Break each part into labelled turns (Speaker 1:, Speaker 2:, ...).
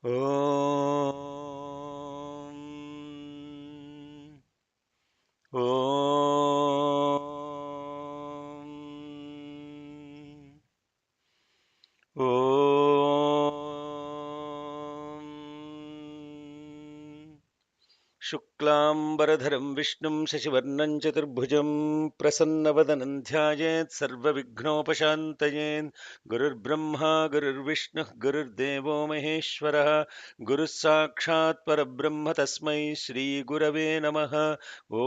Speaker 1: Om. Om. Om. शुक्लाम्बरधरं विष्णुं शशिवर्णं चतुर्भुजं प्रसन्नवदनं ध्यायेत् सर्वविघ्नोपशान्तये। गुरुर्ब्रह्मा गुरुर्विष्णुः गुरुर्देवो महेश्वरः गुरुः साक्षात् परब्रह्म तस्मै श्रीगुरवे नमः। ॐ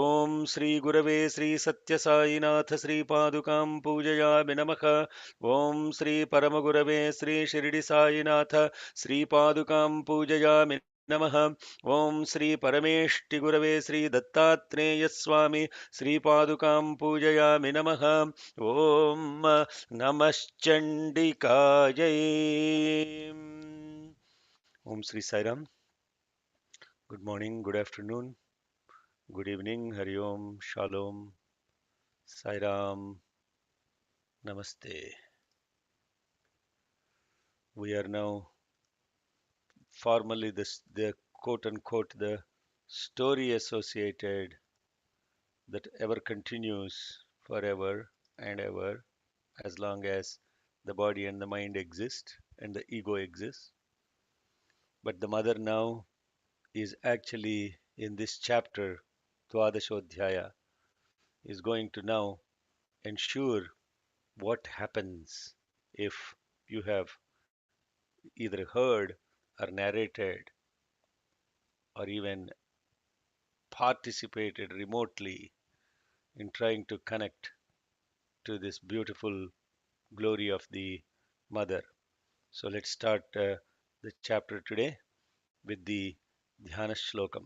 Speaker 1: श्रीगुरवे श्रीसत्यसाईनाथ श्रीपादुकां पूजयामि नमः। ॐ श्रीपरमगुरवे श्रीशिरडिसाईनाथ श्रीपादुकां पूजयामि नमः। ओम श्री परमेष्टिगुरवे श्री दत्तात्रेय स्वामी श्रीपादुकां पूजयामि नमः। ओम नमश्चंडिकायै। Om Shri Sairam. Good morning, good afternoon, good evening, Hari Om, shalom, Sairam, namaste. We are now formally the quote unquote the story associated that ever continues forever and ever, as long as the body and the mind exist and the ego exists. But the mother now is actually in this chapter, Dwadashodhyaya, is going to now ensure what happens if you have either heard or narrated or even participated remotely in trying to connect to this beautiful glory of the mother. So let's start the chapter today with the Jhana Shlokam.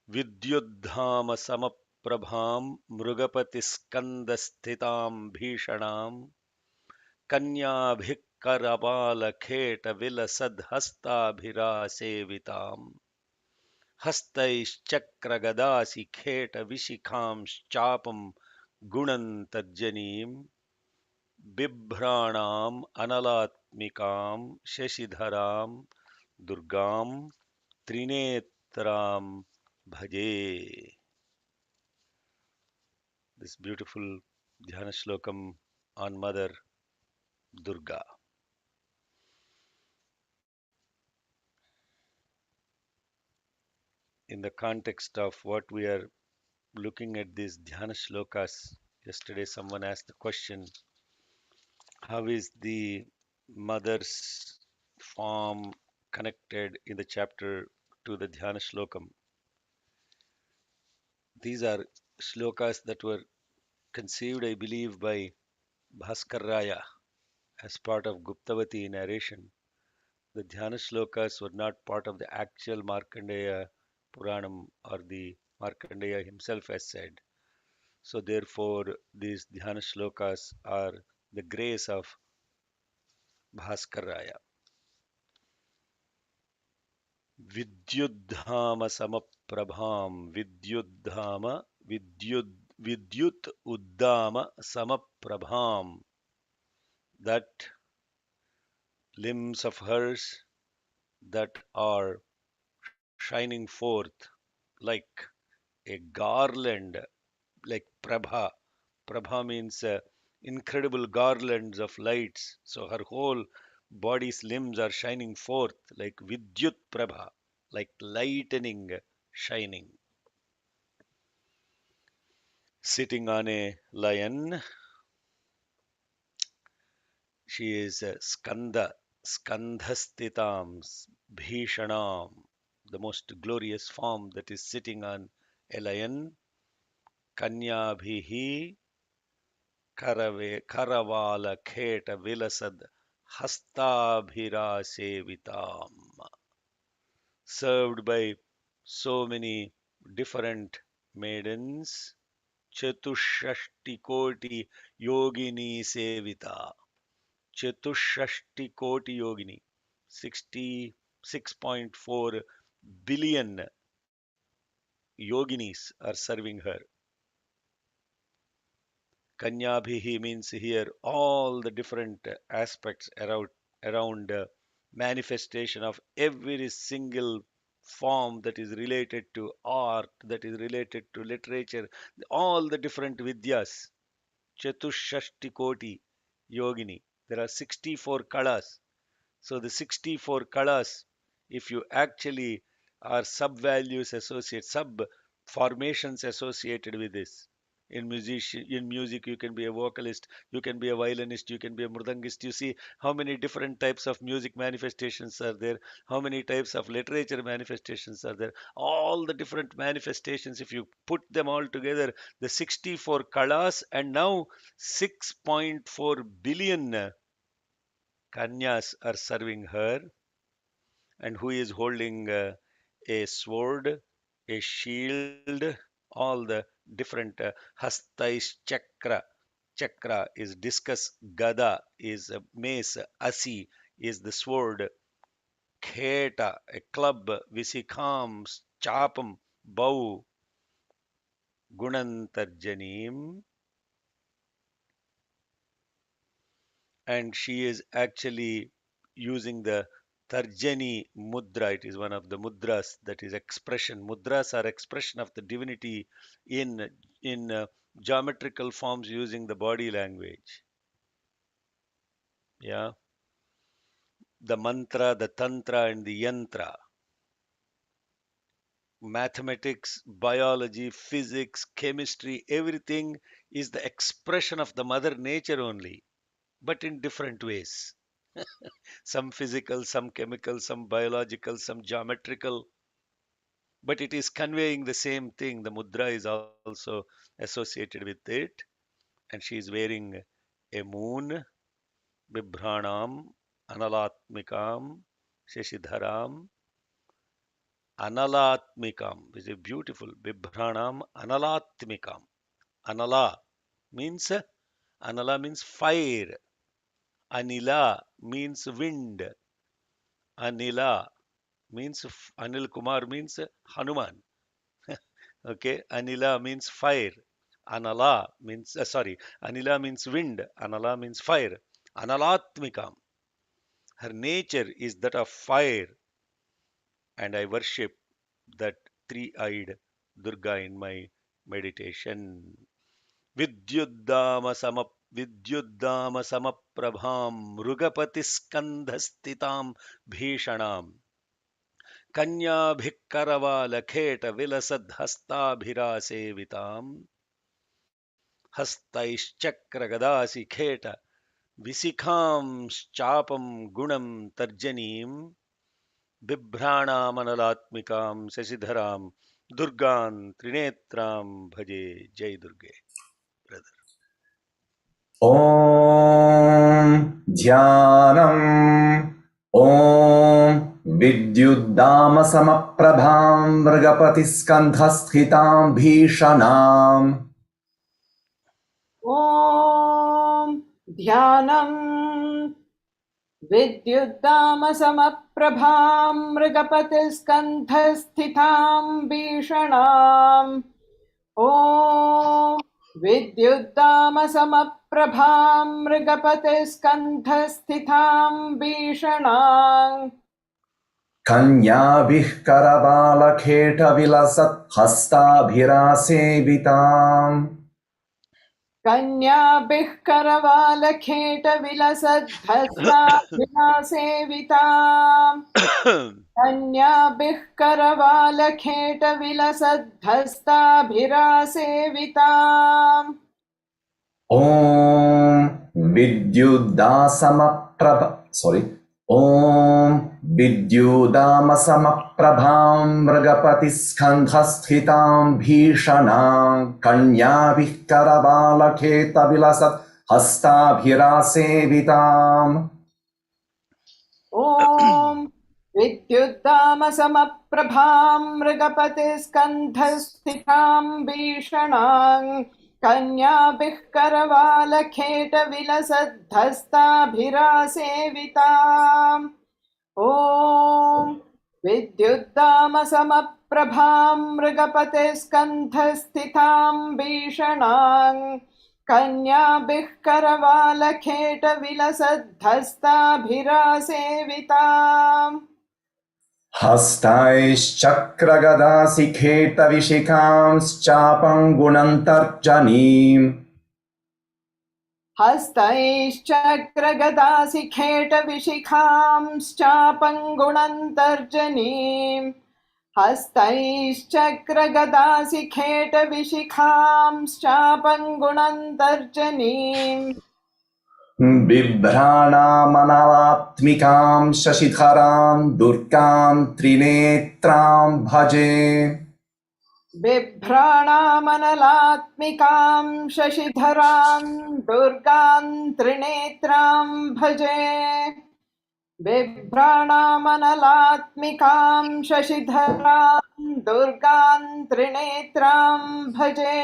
Speaker 1: Vidyudhama samaprabham mrugapatiskandasthitam bhishanam kanyabhikkarabala vilasad hastabhira sevitam hastaischakra kheta vishikham chapam gunan tajjanim बिभ्राणाम अनलात्मिकाम शशिधराम दुर्गाम त्रिनेत्राम bhaje. This beautiful Jhana Shlokam on Mother Durga. In the context of what we are looking at these Dhyana Shlokas, yesterday someone asked the question, how is the mother's form connected in the chapter to the Dhyana Shlokam? These are shlokas that were conceived, I believe, by Bhaskar Raya as part of Guptavati narration. The Dhyana shlokas were not part of the actual Markandeya Puranam or the Markandeya himself has said. So therefore, these Dhyana shlokas are the grace of Bhaskar Raya. Vidyudhama samaprabham, Vidyudhama, Vidyut Uddama samaprabham. That limbs of hers that are shining forth like a garland, like prabha. Prabha means incredible garlands of lights. So her whole body's limbs are shining forth like Vidyut Prabha, like lightning shining. Sitting on a lion, she is Skandhastitam, Bhishanam, the most glorious form that is sitting on a lion. Kanyabhihi Karavala Kheta Vilasad Hastabhira Sevitam. Served by so many different maidens. Chatushashti Koti Yogini Sevita. Chatushashti Koti Yogini. 66.4 billion yoginis are serving her. Kanyabhihi means here all the different aspects around manifestation of every single form that is related to art, that is related to literature, all the different vidyas. Chatushashti Koti Yogini. There are 64 kalas. So the 64 colors, if you actually are sub values associated, sub formations associated with this. In music, you can be a vocalist, you can be a violinist, you can be a mridangist. You see how many different types of music manifestations are there, how many types of literature manifestations are there. All the different manifestations, if you put them all together, the 64 colors, and now 6.4 billion Kanyas are serving her, and who is holding a sword, a shield, all the different hastais chakra. Chakra is discus, gada is a mace, asi is the sword, kheta, a club, visikam, chapam, bow, gunantarjanim, and she is actually using the Tarjani mudra. It is one of the mudras, that is expression. Mudras are expression of the divinity in geometrical forms using the body language. Yeah, the mantra, the tantra, and the yantra. Mathematics, biology, physics, chemistry, everything is the expression of the mother nature only, but in different ways. Some physical, some chemical, some biological, some geometrical, but it is conveying the same thing. The mudra is also associated with it, and she is wearing a moon, Bibhranam, Analatmikam, Sheshidharam, Analatmikam, which is beautiful. Bibhranam, Analatmikam. Anala means Anala means fire. Anila means wind. Anila means Anil Kumar means Hanuman. Okay, Anila means fire. Anala means sorry, Anila means wind. Anala means fire. Analatmikam. Her nature is that of fire, and I worship that three-eyed Durga in my meditation. Vidyuddama sama Vidyuddama samaprabham Mrugapatiskandhastitam Bhishanam कन्याभिक्करवालखेट विलसद्हस्ताभिरासेविताम् हस्तैश्चक्रगदासि खेट विशिखांश्चापं गुणं तर्जनीं बिभ्राणामनलात्मिकां शशिधरां दुर्गां त्रिनेत्रां भजे. जय दुर्गे. Brother.
Speaker 2: Om Dhyanam Om Vidyuddamasamapprabham Vragapatiskanthasthitam Bhishanam
Speaker 3: Om Dhyanam Vidyuddamasamapprabham Mrigapatiskanthasthitam Bhishanam Om Vidyuddamasamapprabham Mrigapatiskanthasthitam Bhishanam
Speaker 2: Kanyabhih Karavala Vilasat Hastabhirasevitam
Speaker 3: कन्याभिः करवालखेटविलसद्धस्ताभिलासेविताम् कन्याभिः करवालखेटविलसद्धस्ताभिरासेविताम्
Speaker 2: Om Vidyudamasamapprabham Vragapatiskanthasthitam Bhishanam Kanyabhih Karavalaketa Vilasat Hastabhirasevitam
Speaker 3: ॐ विद्युद्दामसमप्रभां मृगपतिस्कन्धस्थितां भीषणां कन्याभिः करवालखेटविलसद्धस्ताभिरासेविताम् ॐ विद्युद्दामसमप्रभां मृगपतिस्कन्धस्थितां भीषणां कन्याभिः करवालखेटविलसद्धस्ताभिरासेविताम्
Speaker 2: हस्तैश्चक्रगदासिखेटविशिखांश्चापं गुणन्तर्जनीम्
Speaker 3: हस्तैश्चक्रगदासिखेटविशिखांश्चापङ्गुणन्तर्जनीम् हस्तैश्चक्रगदासिखेटविशिखांश्चापङ्गुणन्तर्जनीम्
Speaker 2: बिभ्राणामनलात्मिकां शशिधरां दुर्गां त्रिनेत्रां भजे
Speaker 3: बिभ्राणामनलात्मिकां शशिधरां दुर्गां त्रिनेत्रां भजे बिभ्राणामनलात्मिकां शशिधरां दुर्गां त्रिनेत्रां भजे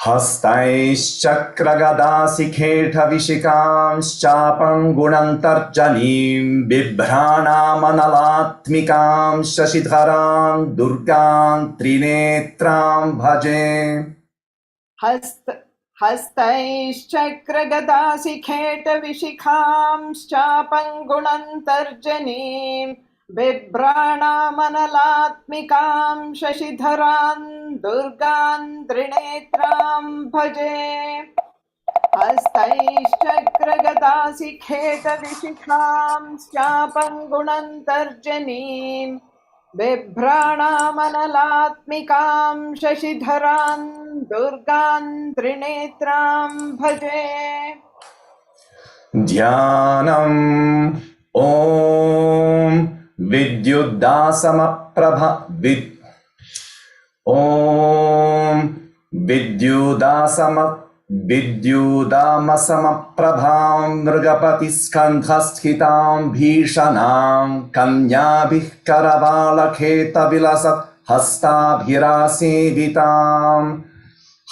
Speaker 2: हस्तैश्चक्रगदासिखेटविशिखांश्चापं गुणन्तर्जनीं बिभ्राणामनलात्मिकां शशिधरां दुर्गां त्रिनेत्रां भजे
Speaker 3: हस्तैश्चक्रगदासिखेटविशिखांश्चापङ्गुणन्तर्जनीम् बिभ्राणामनलात्मिकां शशिधरां दुर्गां त्रिनेत्रां भजे हस्तैश्चक्रगदासिखेटविशिखांश्चापङ्गुणन्तर्जनीम् बिभ्राणामनलात्मिकां शशिधरां दुर्गां त्रिनेत्रां भजे
Speaker 2: ध्यानम् ॐ विद्युद्दासमप्रभ ॐ विद्युदामसमप्रभां मृगपतिस्कन्धस्थितां भीषणां कन्याभिः करवालखेतविलसत् हस्ताभिरासेविताम्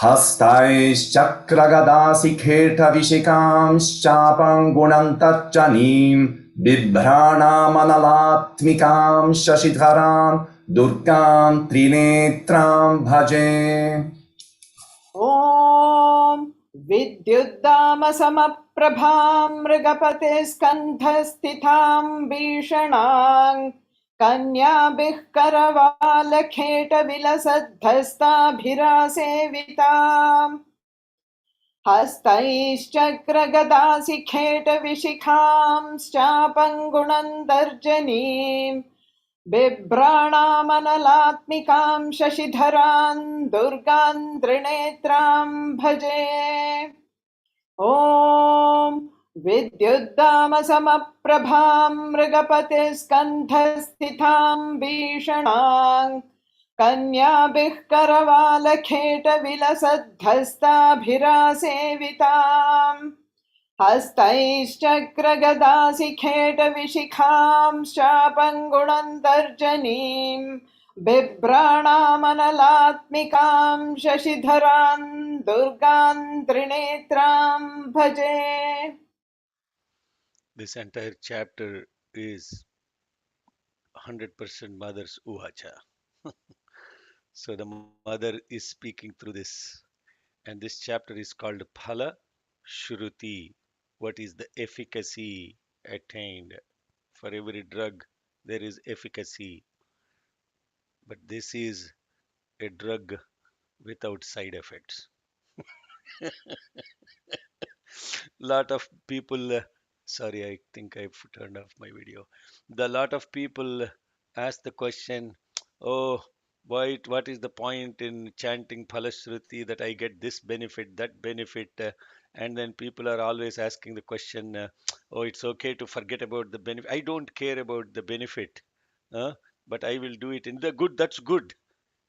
Speaker 2: हस्तैश्चक्रगदासिखेटविशिखांश्चापं गुणन्तर्जनीं बिभ्राणामनलात्मिकां शशिधरां दुर्गां त्रिनेत्रां भजे
Speaker 3: ॐ विद्युद्दामसमप्रभां मृगपतिस्कन्धस्थितां भीषणां कन्याभिः करवालखेटविलसद्धस्ताभिरासेविताम् हस्तैश्चक्रगदासिखेटविशिखांश्चापङ्गुणन्तर्जनीम् बिभ्राणामनलात्मिकां शशिधरां दुर्गां त्रिनेत्रां भजे ॐ विद्युद्दामसमप्रभां मृगपतिस्कन्धस्थितां भीषणां कन्याभिः करवालखेटविलसद्धस्ताभिरासेविताम् हस्तैश्चक्रगदासिखेटविशिखांश्चापङ्गुणन्तर्जनीम् बिभ्राणामनलात्मिकां शशिधरां दुर्गां त्रिनेत्रां भजे
Speaker 1: This entire chapter is 100% Mother's Uvacha. So the mother is speaking through this. And this chapter is called Phala Shruti. What is the efficacy attained? For every drug, there is efficacy. But this is a drug without side effects. Lot of people, sorry, I think I've turned off my video. The lot of people ask the question, oh, what is the point in chanting Phalashruti that I get this benefit, that benefit? And then people are always asking the question, oh, it's okay to forget about the benefit. I don't care about the benefit, but I will do it in the good. That's good.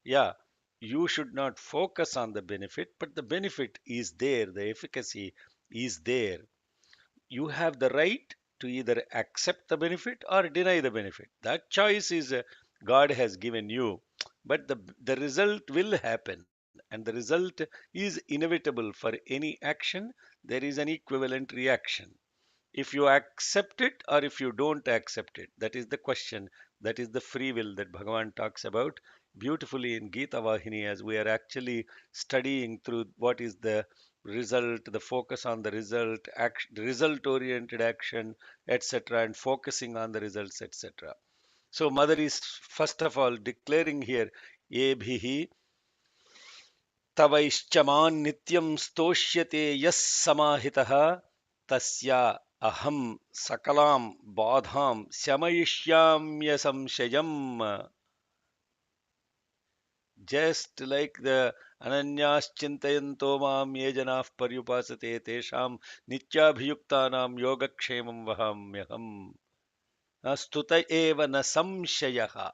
Speaker 1: Yeah, you should not focus on the benefit, but the benefit is there, the efficacy is there. You have the right to either accept the benefit or deny the benefit. That choice is God has given you, but the result will happen, and the result is inevitable for any action. There is an equivalent reaction. If you accept it or if you don't accept it, that is the question. That is the free will that Bhagavan talks about. beautifully in Gita Vahini as we are actually studying through what is the result, the focus on the result, result oriented action, etc., and focusing on the results, etc. So, Mother is first of all declaring here, Ebhihi तवैश्चमान् नित्यं स्तोष्यते यः समाहितः तस्या अहं सकलां बाधां शमयिष्याम्यसंशयम्. Just like the Ananyas Chintayanto Mam Ye Janah Paryupasate Tesham Nityabhiyuktanam Yogakshemam Vahamyaham Stuta Eva Na Samshayaha.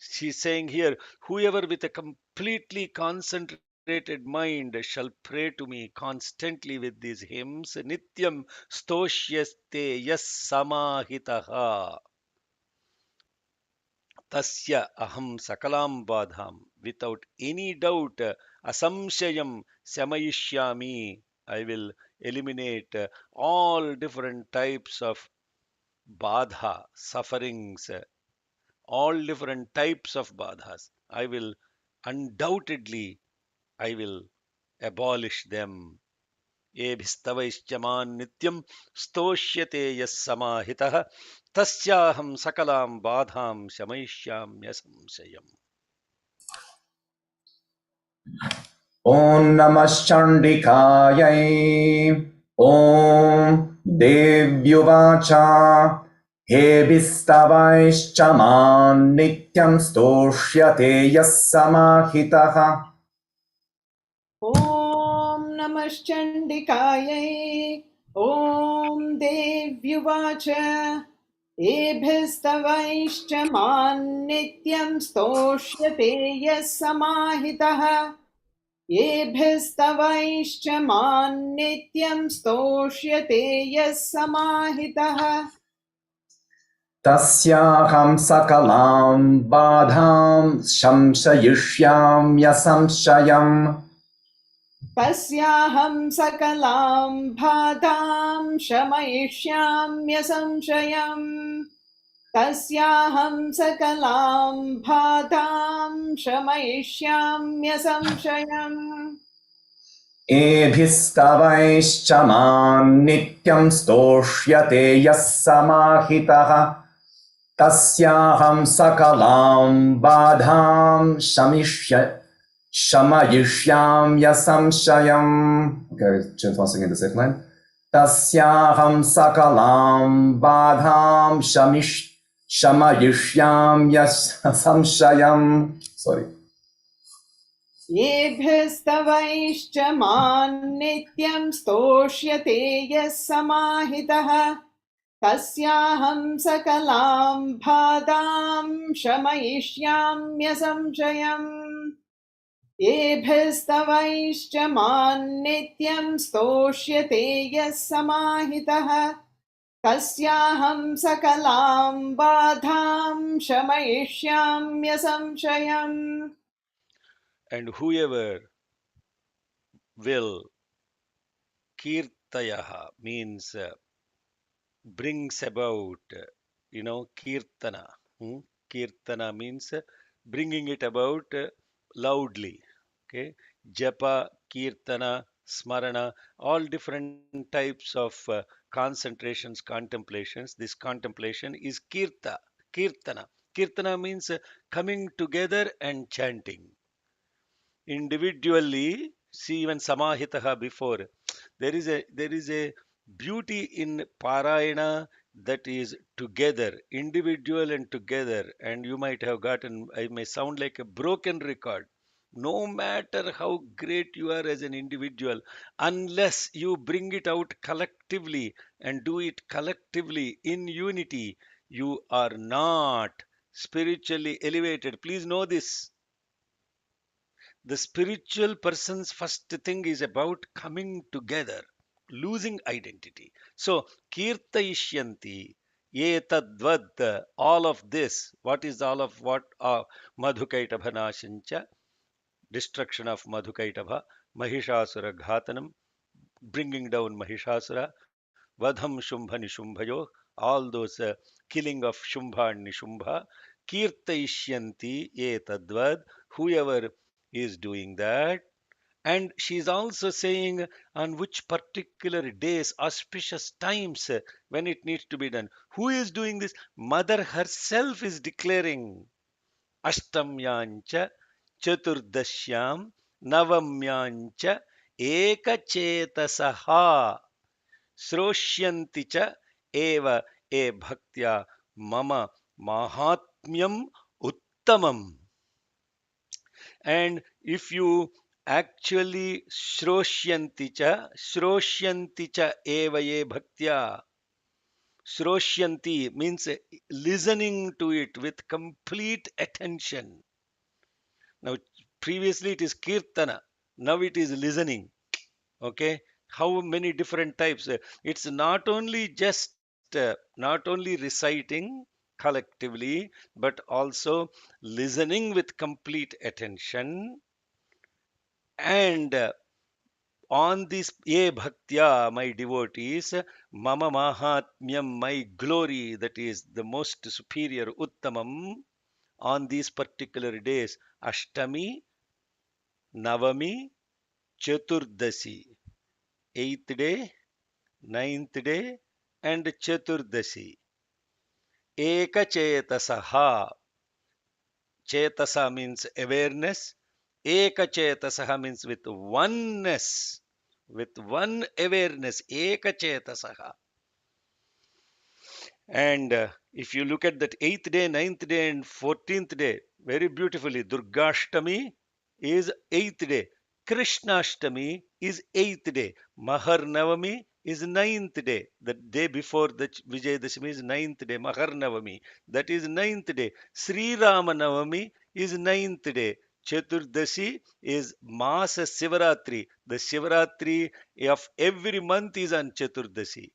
Speaker 1: She's saying here, whoever with a completely concentrated mind shall pray to me constantly with these hymns, Nityam Stosyaste Yas Samahitaha. Tasya aham sakalam badham. Without any doubt, asamshayam samayishyami. I will eliminate all different types of badha, sufferings, all different types of badhas. I will undoubtedly, I will abolish them. एभिस्तवैश्चमान् नित्यं स्तोष्यते यः समाहितः तस्याहं सकलां बाधां शमयिष्याम्यसंशयम्.
Speaker 2: Om Namah Chandikayai. Om Devyuvacha. He Vistavaishchaman Nityam Stoshyate Yas Samahitaha.
Speaker 3: ॐ नमश्चण्डिकायै ॐ देव्युवाच एभिस्तवैश्च मान्नित्यं स्तोष्यते यः समाहितः एभिस्तवैश्च मान्नित्यं स्तोष्यते यः समाहितः
Speaker 2: Tasyaham sakalam badham shamsayishyamyasamshayam.
Speaker 3: तस्याहं सकलां बाधां शमयिष्याम्यसंशयम् तस्याहं सकलां बाधां शमयिष्याम्यसंशयम्
Speaker 2: एभिस्तवैश्चमान् नित्यं स्तोष्यते यः समाहितः तस्याहं सकलां बाधां शमयिष्याम्यसंशयम्. Okay, chant once again the second line. तस्याहं सकलां बाधां शमयिष्याम्यसंशयम्. Sorry.
Speaker 3: येभिस्तवैश्च मान्नित्यं स्तोष्यते यः समाहितः तस्याहं सकलां बाधां शमयिष्याम्यसंशयम् येभिस्तवैश्च मान्नित्यं स्तोष्यते यः समाहितः तस्याहं सकलां बाधां शमयिष्याम्यसंशयम्
Speaker 1: And whoever will kirtayaha means brings about, kirtana. Kirtana means bringing it about loudly. Okay, japa, kirtana, smarana, all different types of concentrations, contemplations. This contemplation is kirtana. Kirtana means coming together and chanting individually. See, even samahitaha before, there is a beauty in parayana, that is together, individual and together. And you might have gotten, I may sound like a broken record, no matter how great you are as an individual, unless you bring it out collectively and do it collectively in unity, you are not spiritually elevated. Please know this. The spiritual person's first thing is about coming together, losing identity. So, kirtayishyanti, etadvad, all of this. What is all of what? Madhukaitabha nashancha, destruction of Madhukaitabha, Mahishasura ghatanam, bringing down Mahishasura, Vadham Shumbha Nishubhayo, all those killing of Shumbha and Nishubha, kirtayishyanti etadvad, whoever is doing that. And she is also saying on which particular days, auspicious times when it needs to be done. Who is doing this? Mother herself is declaring Ashtamyancha Chaturdashyam Navamyancha Ekachetasaha Sroshyanti cha eva e bhaktya mama mahatmyam uttamam. And if you actually sroshyanti cha eva ye bhaktya, sroshyanti means listening to it with complete attention. Now previously it is kirtana, now it is listening. Okay, how many different types? It's not only just not only reciting collectively, but also listening with complete attention. And on this ye bhaktya, my devotees, mama mahatmyam, my glory, that is the most superior uttamam, on these particular days, ashtami, navami, chaturdasi, eighth day, ninth day, and Chaturdasi. Eka Chetasaha. Chetasa means awareness. Eka Chetasaha means with oneness. With one awareness. Eka Chetasaha. And if you look at that 8th day, 9th day, and 14th day, very beautifully, Durgashtami is 8th day. Krishnashtami is 8th day. Mahar Navami is 9th day. The day before the Vijayadashami is 9th day. Mahar Navami, that is 9th day. Sri Rama Navami is 9th day. Chaturdasi is Masa Sivaratri. The Sivaratri of every month is on Chaturdasi.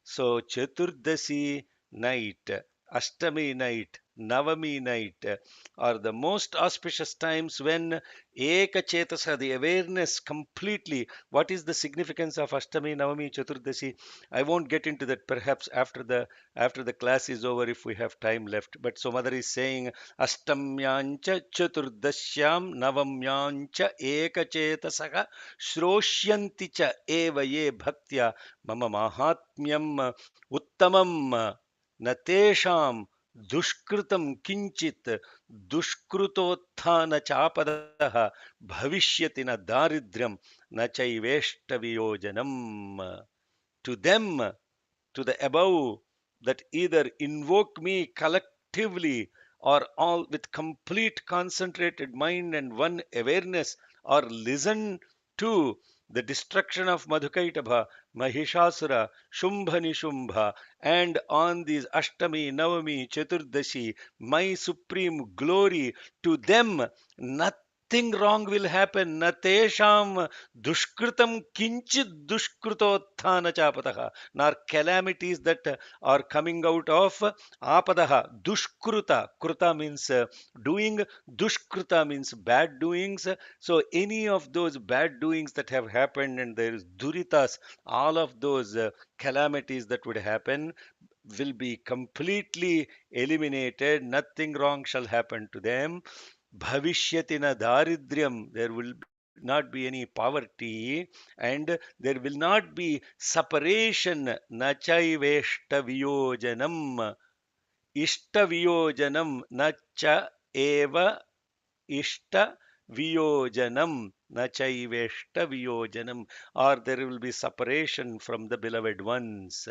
Speaker 1: So Chaturdasi night, Ashtami night, Navami night are the most auspicious times when Eka Chetasa, the awareness completely. What is the significance of Ashtami, Navami, Chaturdasi? I won't get into that perhaps after the class is over if we have time left. But so Mother is saying Ashtamyancha Chaturdasyam Navamyancha Eka Chetasaka Shroshyanti cha eva ye bhaktya mama mahatmyam uttamam na tesham dushkritam kinchit dushkrutothana chapadaha bhavishyati na daridryam na chaiveshta viyojanam. To them, to the above, that either invoke me collectively or all with complete concentrated mind and one awareness, or listen to the destruction of Madhukaitabha, Mahishasura, Shumbha Nishubha, and on these Ashtami, Navami, Chaturdashi, my supreme glory, to them nothing wrong will happen. Natesham dushkritam kinchit dushkrutothana chapataha, nor calamities that are coming out of apadaha. Dushkruta, kruta means doing, dushkruta means bad doings. So any of those bad doings that have happened, and there is duritas, all of those calamities that would happen will be completely eliminated. Nothing wrong shall happen to them. Bhavishyatina daridryam, there will not be any poverty, and there will not be separation. Nachaiveshta viyojanam, ishta viyojanam, nacha eva ishta viyojanam, nachaiveshta viyojanam, or there will be separation from the beloved ones.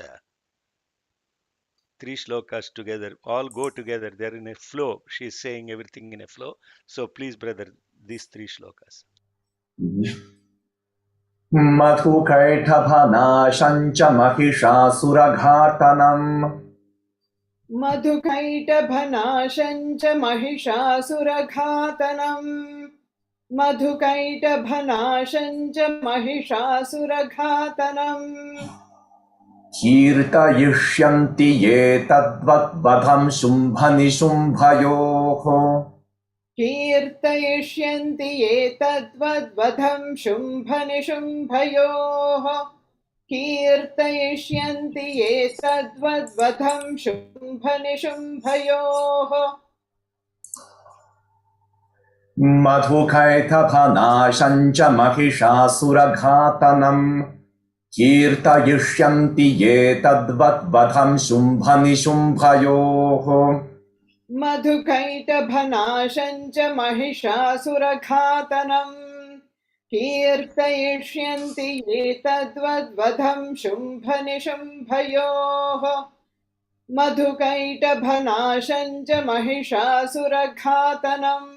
Speaker 1: Three shlokas together, all go together. They're in a flow. She's saying everything in a flow. So please, brother, these three shlokas.
Speaker 2: मधुकैटभनाशं च महिषासुरघातनम्
Speaker 3: मधुकैटभनाशं च महिषासुरघातनम् मधुकैटभनाशं च महिषासुरघातनम्
Speaker 2: कीर्तयिष्यन्ति ये तद्वद्वधं शुम्भनिशुम्भयोः
Speaker 3: कीर्तयिष्यन्ति ये तद्वद्वधं शुम्भनिशुम्भयोः कीर्तयिष्यन्ति ये तद्वद्वधं शुम्भनिशुम्भयोः
Speaker 2: मधुकैटभनाशं च महिषासुरघातनम् कीर्तयिष्यन्ति ये तद्वद्वधं शुम्भनिशुम्भयोः
Speaker 3: मधुकैटभनाशं च महिषासुरघातनम् कीर्तयिष्यन्ति ये तद्वद्वधं शुम्भनिशुम्भयोः मधुकैटभनाशं च महिषासुरघातनम्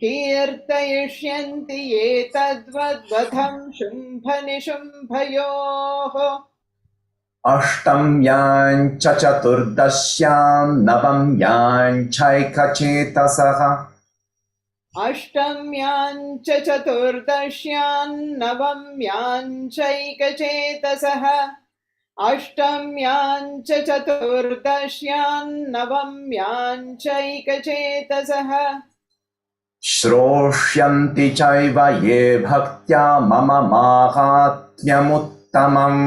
Speaker 3: कीर्तयिष्यन्ति ये तद्वद्वधं शुम्भनिशुम्भयोः
Speaker 2: अष्टम्यां च चतुर्दश्यां नवम्यां चैकचेतसः
Speaker 3: अष्टम्यां च चतुर्दश्यां नवम्यां चैकचेतसः अष्टम्यां च चतुर्दश्यां नवम्यां चैकचेतसः
Speaker 2: श्रोष्यन्ति चैव ये भक्त्या मम माहात्म्यमुत्तमम्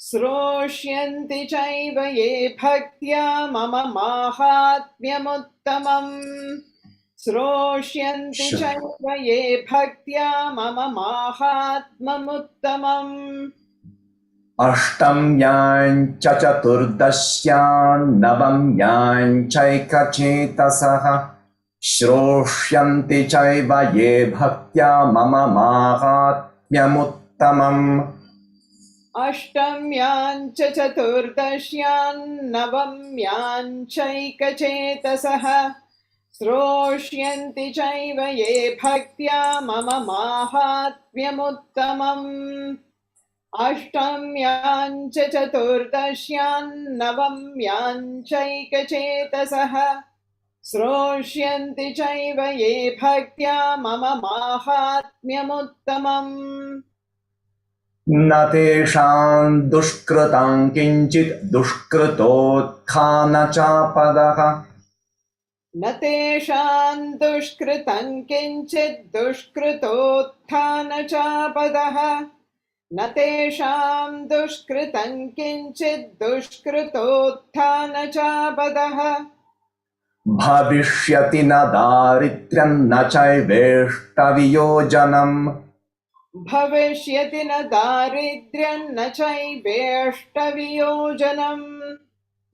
Speaker 3: श्रोष्यन्ति चैव ये भक्त्या मम माहात्म्यमुत्तमम् श्रोष्यन्ति चैव ये भक्त्या मम माहात्म्यमुत्तमम्
Speaker 2: अष्टम्यां च चतुर्दश्यां नवम्यां चैकचेतसः श्रोष्यन्ति चैव ये भक्त्या मम माहात्म्यमुत्तमम्
Speaker 3: अष्टम्यां च चतुर्दश्यां नवम्यां चैकचेतसः श्रोष्यन्ति चैव ये भक्त्या मम माहात्म्यमुत्तमम् अष्टम्यां च चतुर्दश्यां नवम्यां चैकचेतसः श्रोष्यन्ति चैव ये भक्त्या मम माहात्म्यमुत्तमम्
Speaker 2: न तेषां दुष्कृतं किञ्चित् दुष्कृतोत्थानचापदः
Speaker 3: न तेषां दुष्कृतं किञ्चित् दुष्कृतोत्थानचापदः न तेषां दुष्कृतं किञ्चित् दुष्कृतोत्थानचापदः
Speaker 2: भविष्यति न दारिद्र्यं न चैवेष्टवियोजनम्
Speaker 3: भविष्यति न दारिद्र्यं न चैवेष्टवियोजनम्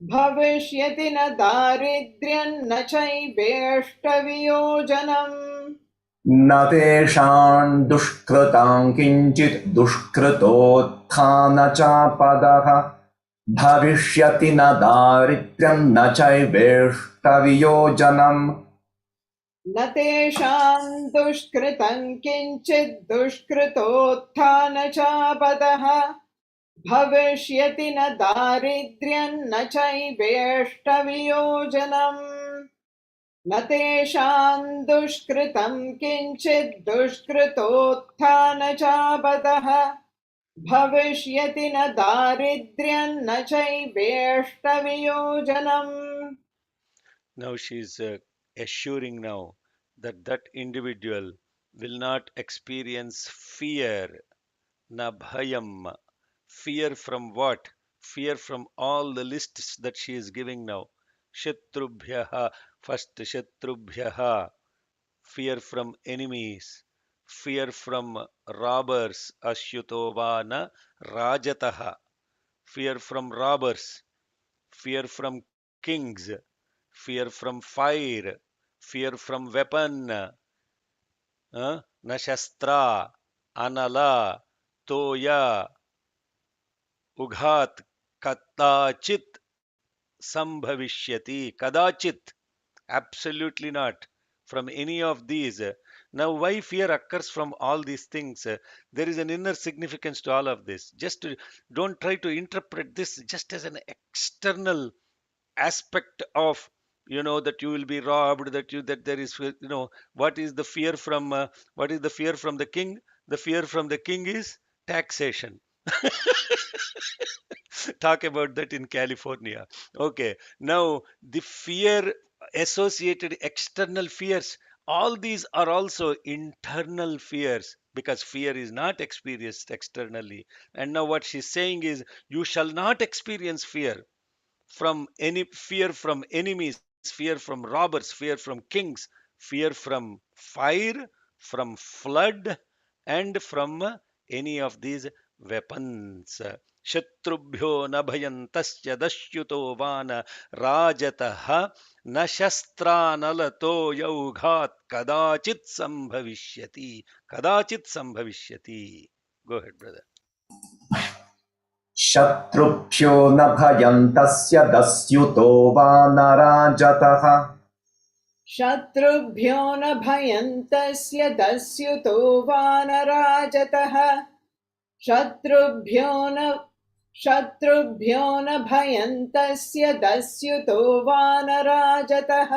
Speaker 3: भविष्यति न दारिद्र्यं न चैवेष्टवियोजनम्
Speaker 2: न तेषां दुष्कृतं किञ्चित् दुष्कृतोत्थानचापदः भविष्यति न दारिद्र्यं न चैवेष्टवियोजनम्
Speaker 3: न तेषां दुष्कृतं किञ्चित् दुष्कृतोत्थानचापदः भविष्यति न दारिद्र्यं न चैवेष्टवियोजनम् न तेषां दुष्कृतं किञ्चित् दुष्कृतोत्थानचापदः भविष्यति न दारिद्र्यं न चैवेष्टवियोजनम्
Speaker 1: Now she's assuring now that that individual will not experience fear, na bhayam. Fear from what? Fear from all the lists that she is giving now. Shatrubhyaha, first Shatrubhyaha, fear from enemies, fear from robbers, Ashyutovana Rajataha, fear from robbers, fear from kings, fear from fire, fear from weapon, Nashastra, Anala, Toya, Ughat, Katachit, Sambhavishyati, Kadachit, absolutely not from any of these. Now, why fear occurs from all these things? There is an inner significance to all of this. Don't try to interpret this just as an external aspect of that you will be robbed, that there is what is the fear from what is the fear from the king? The fear from the king is taxation. Talk about that in California. Okay, now the fear associated external fears, all these are also internal fears because fear is not experienced externally. And now what she's saying is, you shall not experience fear from enemies, fear from robbers, fear from kings, fear from fire, from flood, and from any of these weapons. Shatrubhyo na bhayantasya dashyuto vana rajatah na shastranalato yaughat kadachit sambhavishyati. Go ahead, brother.
Speaker 2: शत्रुभ्यो न भयं तस्य दस्युतो वा नराजतः
Speaker 3: शत्रुभ्यो न भयं तस्य दस्युतो वानराजतः शत्रुभ्यो न भयं तस्य दस्युतो वानराजतः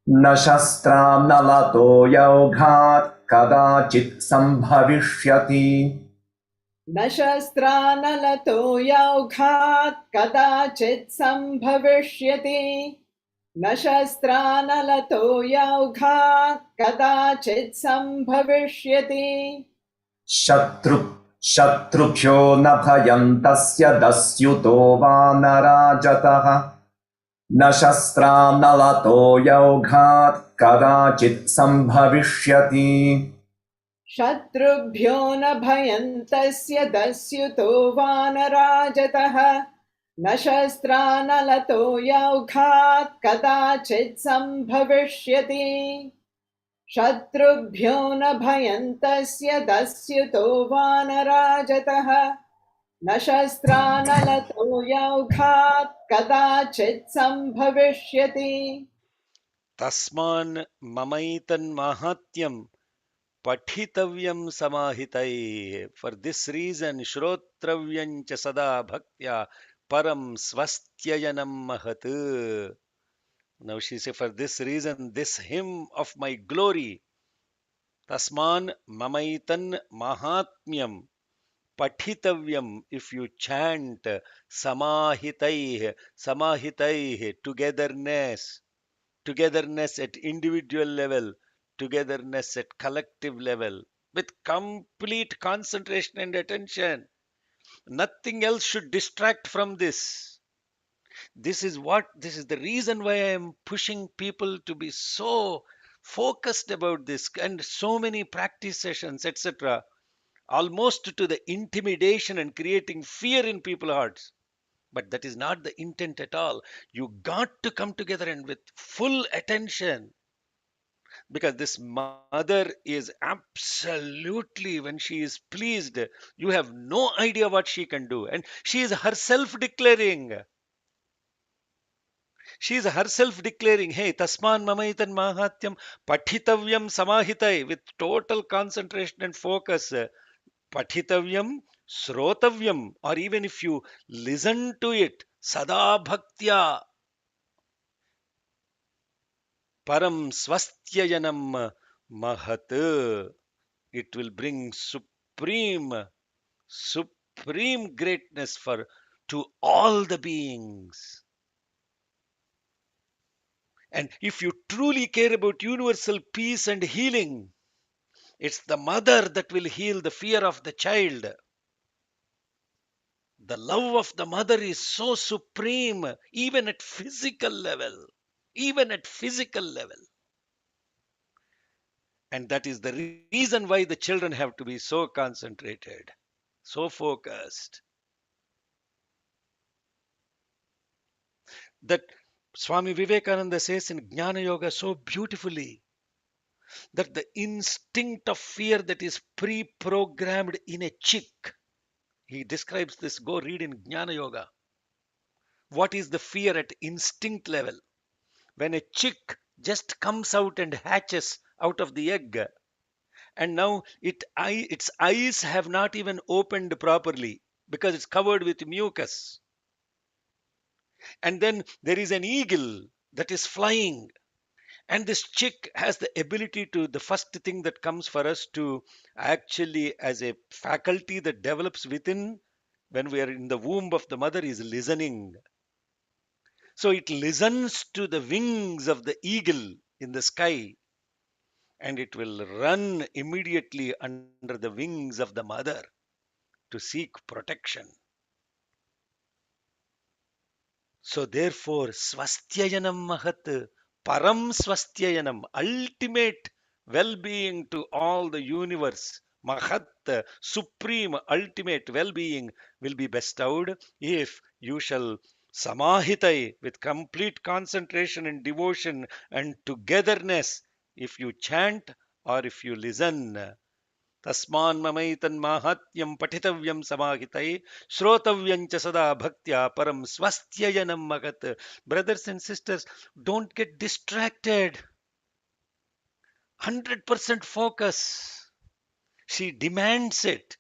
Speaker 2: न शस्त्रान्नलतो यौघात् कदाचित् सम्भविष्यति
Speaker 3: न शस्त्रानलतो यौघात् कदाचित् सम्भविष्यति न शस्त्रानलतो यौघात् कदाचित् सम्भविष्यति
Speaker 2: शत्रुभ्यो न भयं तस्य दस्युतो वा नराजतः न शस्त्रान्नलतो यौघात् कदाचित् सम्भविष्यति
Speaker 3: शत्रुभ्यो न भयं तस्य दस्युतो वानराजतः न शस्त्रानलतो यौघात् कदाचित् सम्भविष्यति शत्रुभ्यो न भयं तस्य दस्युतो वानराजतः न शस्त्रानलतो यौघात् कदाचित् सम्भविष्यति
Speaker 1: तस्मान् ममैतन्माहात्म्यं पठितव्यं समाहितैः. For this reason, श्रोत्रव्यं च सदा भक्त्या param swastyayanam mahat. Now she says, for this reason, this hymn of my glory, tasman mamaitan mahatmyam, patitavyam, if you chant, samahitaih, togetherness at individual level, togetherness at collective level, with complete concentration and attention. Nothing else should distract from this. This is the reason why I am pushing people to be so focused about this, and so many practice sessions, etc., almost to the intimidation and creating fear in people's hearts. But that is not the intent at all. You got to come together and with full attention, because this mother is absolutely, when she is pleased, you have no idea what she can do. And she is herself declaring, hey, tasman mamaitan mahatyam patitavyam samahitai, with total concentration and focus. Patitavyam, srotavyam, or even if you listen to it, sada bhaktya, param swastyayanam mahat. It will bring supreme greatness for to all the beings. And if you truly care about universal peace and healing, it's the mother that will heal the fear of the child. The love of the mother is so supreme, even at physical level. Even at physical level. And that is the reason why the children have to be so concentrated, so focused. That Swami Vivekananda says in Jnana Yoga so beautifully, that the instinct of fear that is pre-programmed in a chick, he describes this, go read in Jnana Yoga. What is the fear at instinct level? When a chick just comes out and hatches out of the egg, and now its eyes have not even opened properly because it's covered with mucus. And then there is an eagle that is flying, and this chick has the ability to, the first thing that comes for us to actually, as a faculty that develops within when we are in the womb of the mother, is listening. So it listens to the wings of the eagle in the sky, and it will run immediately under the wings of the mother to seek protection. So therefore, swastyayanam mahat, param swastyayanam, ultimate well-being to all the universe, mahat, supreme, ultimate well-being will be bestowed if you shall samahitai, with complete concentration and devotion and togetherness, if you chant or if you listen. तस्मान् ममैतन्माहात्म्यं पठितव्यं समाहितै श्रोतव्यं च सदा भक्त्या परं स्वस्त्ययनं महत्. Brothers and sisters, don't get distracted. 100% focus. She demands it.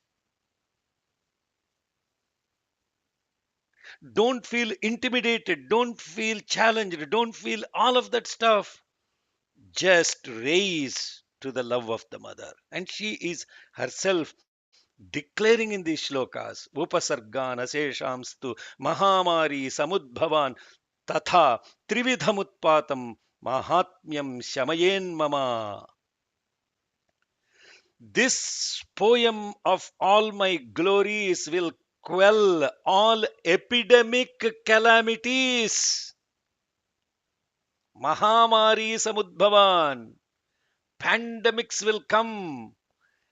Speaker 1: Don't feel intimidated. Don't feel challenged. Don't feel all of that stuff. Just raise to the love of the mother. And she is herself declaring in these shlokas, Upasargan Aseshamstu Mahamari Samudbhavan Tatha Trividhamutpatam Mahatmyam Shamayen Mama. This poem of all my glories will quell all epidemic calamities. Mahamari Samudbhavan. Pandemics will come,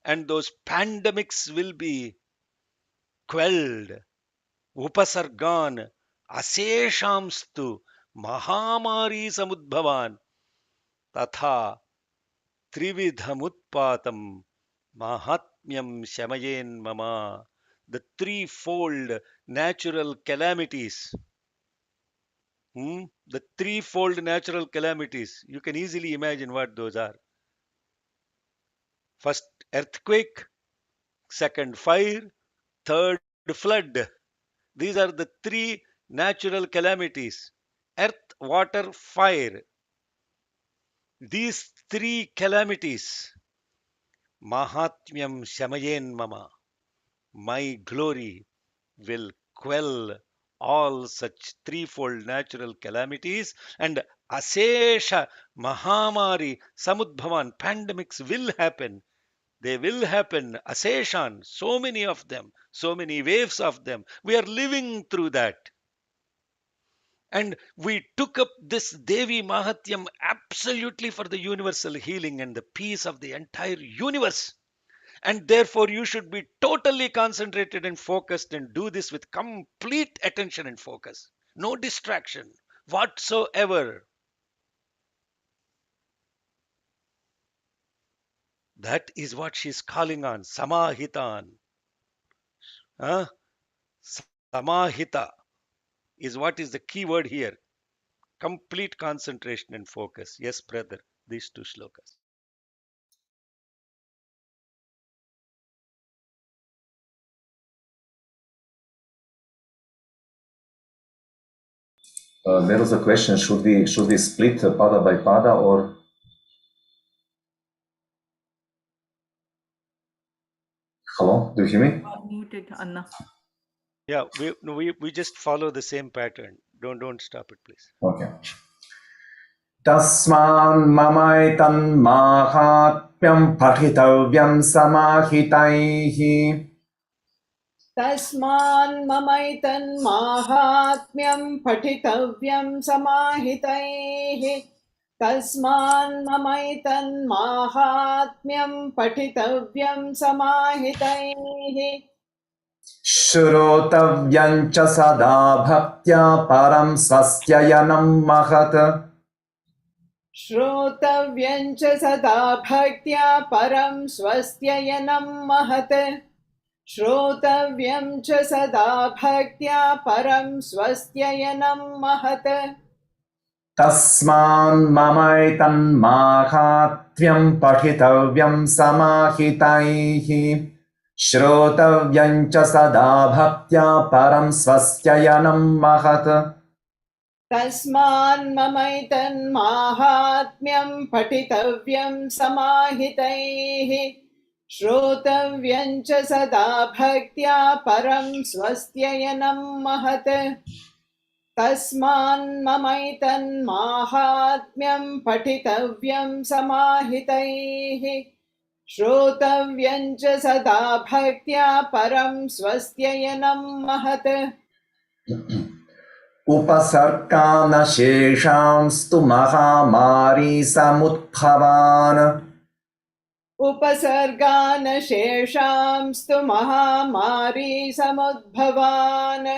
Speaker 1: and those pandemics will be quelled. Upasargan Aseshamstu Mahamari Samudbhavan Tatha Trividhamutpatam Mahatmyam Shamayen Mama. The threefold natural calamities. The threefold natural calamities. You can easily imagine what those are. First, earthquake. Second, fire. Third, flood. These are the three natural calamities: earth, water, fire. These three calamities, Mahatmyam Shamayen Mama, my glory will quell all such threefold natural calamities, and Asesha Mahamari Samudbhavan, pandemics will happen. They will happen, Aseshan, so many of them, so many waves of them. We are living through that. And we took up this Devi Mahatyam absolutely for the universal healing and the peace of the entire universe. And therefore, you should be totally concentrated and focused and do this with complete attention and focus. No distraction whatsoever. That is what she's calling on. Samahitan. Huh? Samahita is what is the key word here. Complete concentration and focus. Yes, brother, these two shlokas.
Speaker 2: There was a question: should we split pada by pada, or hello? Do you hear me?
Speaker 4: Muted, Anna.
Speaker 1: Yeah, we just follow the same pattern. Don't stop it, please.
Speaker 2: Okay. Tasman mamaitan mahatmyam patitavyam samahitaihi.
Speaker 3: तस्मान् ममैतन्माहात्म्यं पठितव्यं समाहितैः तस्मान् ममैतन्माहात्म्यं पठितव्यं समाहितैः
Speaker 2: श्रोतव्यं च सदा भक्त्या परं स्वस्त्ययनं महत्.
Speaker 3: श्रोतव्यं च सदा भक्त्या परं स्वस्त्ययनं महत् श्रोतव्यं च सदा भक्त्या परं स्वस्त्ययनं महत्
Speaker 2: तस्मान् ममैतन्माहात्म्यं पठितव्यं समाहितैः श्रोतव्यं च सदा भक्त्या परं स्वस्त्ययनं महत्.
Speaker 3: तस्मान् ममैतन्माहात्म्यं पठितव्यं समाहितैः श्रोतव्यं च सदा भक्त्या परं स्वस्त्ययनं महत्. तस्मान्ममैतन्माहात्म्यं पठितव्यं समाहितैः श्रोतव्यं च सदा भक्त्या परं स्वस्त्ययनं महत्
Speaker 2: उपसर्गानशेषांस्तु महामारी समुद्भवान्
Speaker 3: उपसर्गानशेषांस्तु महामारी समुद्भवान्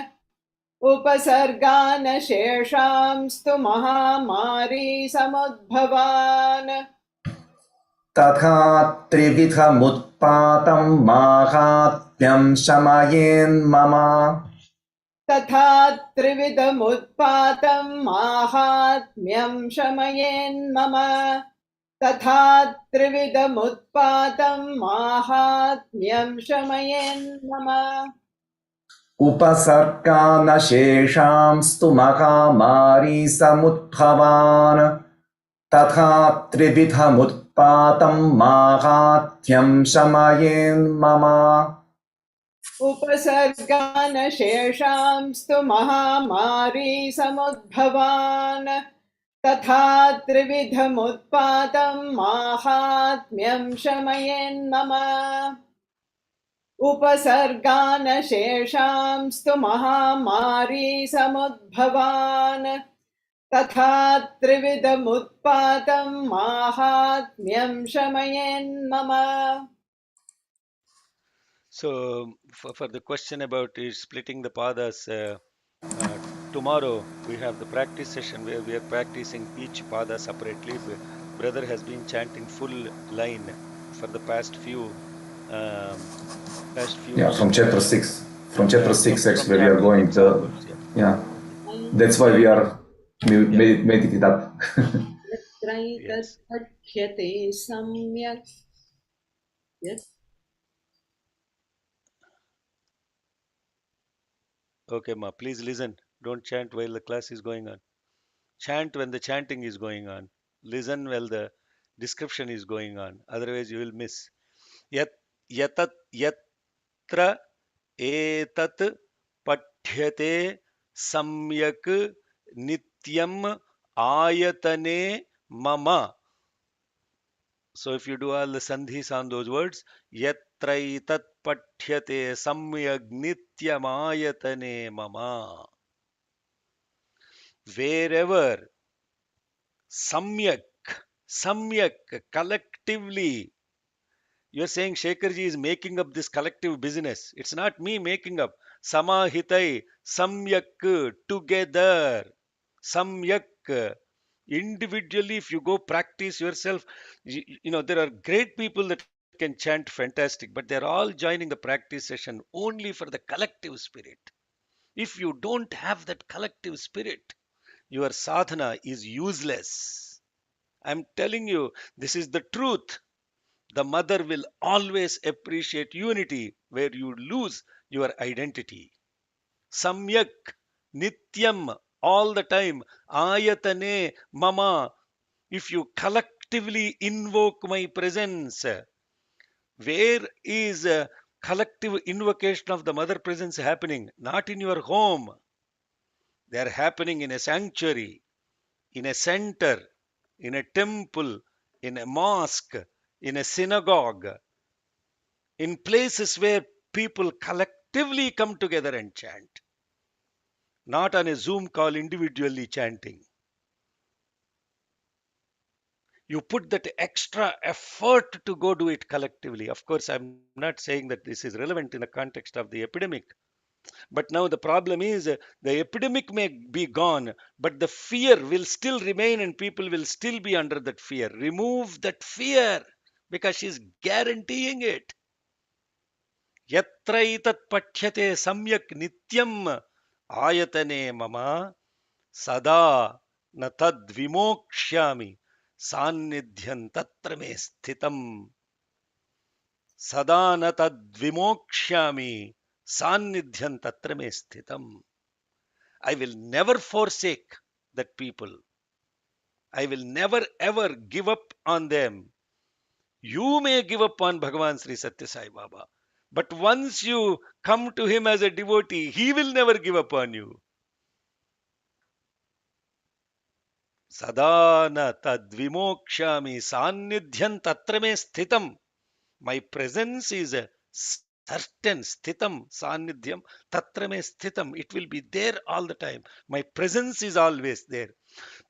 Speaker 3: उपसर्गानशेषांस्तु महामारी समुद्भवान्
Speaker 2: तथा त्रिविधमुत्पातं माहात्म्यं शमयेन्मम
Speaker 3: तथा त्रिविधमुत्पातं माहात्म्यं शमयेन्मम तथा त्रिविधमुत्पातं माहात्म्यं शमयेन्मम
Speaker 2: उपसर्गानशेषांस्तु महामारी समुद्भवान् तथा त्रिविधमुत्पातं माहात्म्यं शमयेन्मम
Speaker 3: उपसर्गानशेषांस्तु महामारी समुद्भवान् तथा त्रिविधमुत्पातं माहात्म्यं शमयेन्मम उपसर्गानशेषांस्तु महामारी समुद्भवान् तथा त्रिविधमुत्पातं माहात्म्यं शमयेन्मम.
Speaker 1: So, for the question about is splitting the padas, tomorrow we have the practice session where we are practicing each pada separately. Brother has been chanting full line for the past few
Speaker 2: from chapter 6. From chapter 6, actually, we are
Speaker 1: chapter
Speaker 2: going
Speaker 1: 6
Speaker 2: to.
Speaker 1: onwards,
Speaker 2: Yeah. That's why we are made it up.
Speaker 3: Yes. Yes.
Speaker 1: Okay, ma, please listen. Don't chant while the class is going on. Chant when the chanting is going on. Listen while the description is going on. Otherwise, you will miss. Yat yatat yatra etat pathyate samyak nityam ayatane mama. So if you do all the sandhis on those words, yatraitat pathyate samyak nityam ayatane mama. Wherever samyak, samyak, collectively, you're saying Shekharji is making up this collective business. It's not me making up. Samahitai, samyak, together. Samyak. Individually, if you go practice yourself, there are great people that can chant fantastic, but they're all joining the practice session only for the collective spirit. If you don't have that collective spirit, your sadhana is useless. I'm telling you, this is the truth. The mother will always appreciate unity where you lose your identity. Samyak, nityam, all the time. Ayatane, mama. If you collectively invoke my presence, where is collective invocation of the mother presence happening? Not in your home. They are happening in a sanctuary, in a center, in a temple, in a mosque, in a synagogue, in places where people collectively come together and chant, not on a Zoom call individually chanting. You put that extra effort to go do it collectively. Of course, I'm not saying that this is relevant in the context of the epidemic. But now the problem is the epidemic may be gone, but the fear will still remain and people will still be under that fear. Remove that fear because she's guaranteeing it. Yatraitat pathyate samyak nityam ayatane mama sada na tad vimokshyami sannidhyam tatra me sthitam. Sada na tad vimokshyami sannidhyam tatra me sthitam. I will never forsake that people. I will never ever give up on them. You may give up on Bhagavan Sri Satya Sai Baba. But once you come to him as a devotee, he will never give up on you. Sada na tadvimokshami sannidhyam tatra me sthitam. My presence is a certain sthitam, sannidhyam, tatra me sthitam. It will be there all the time. My presence is always there.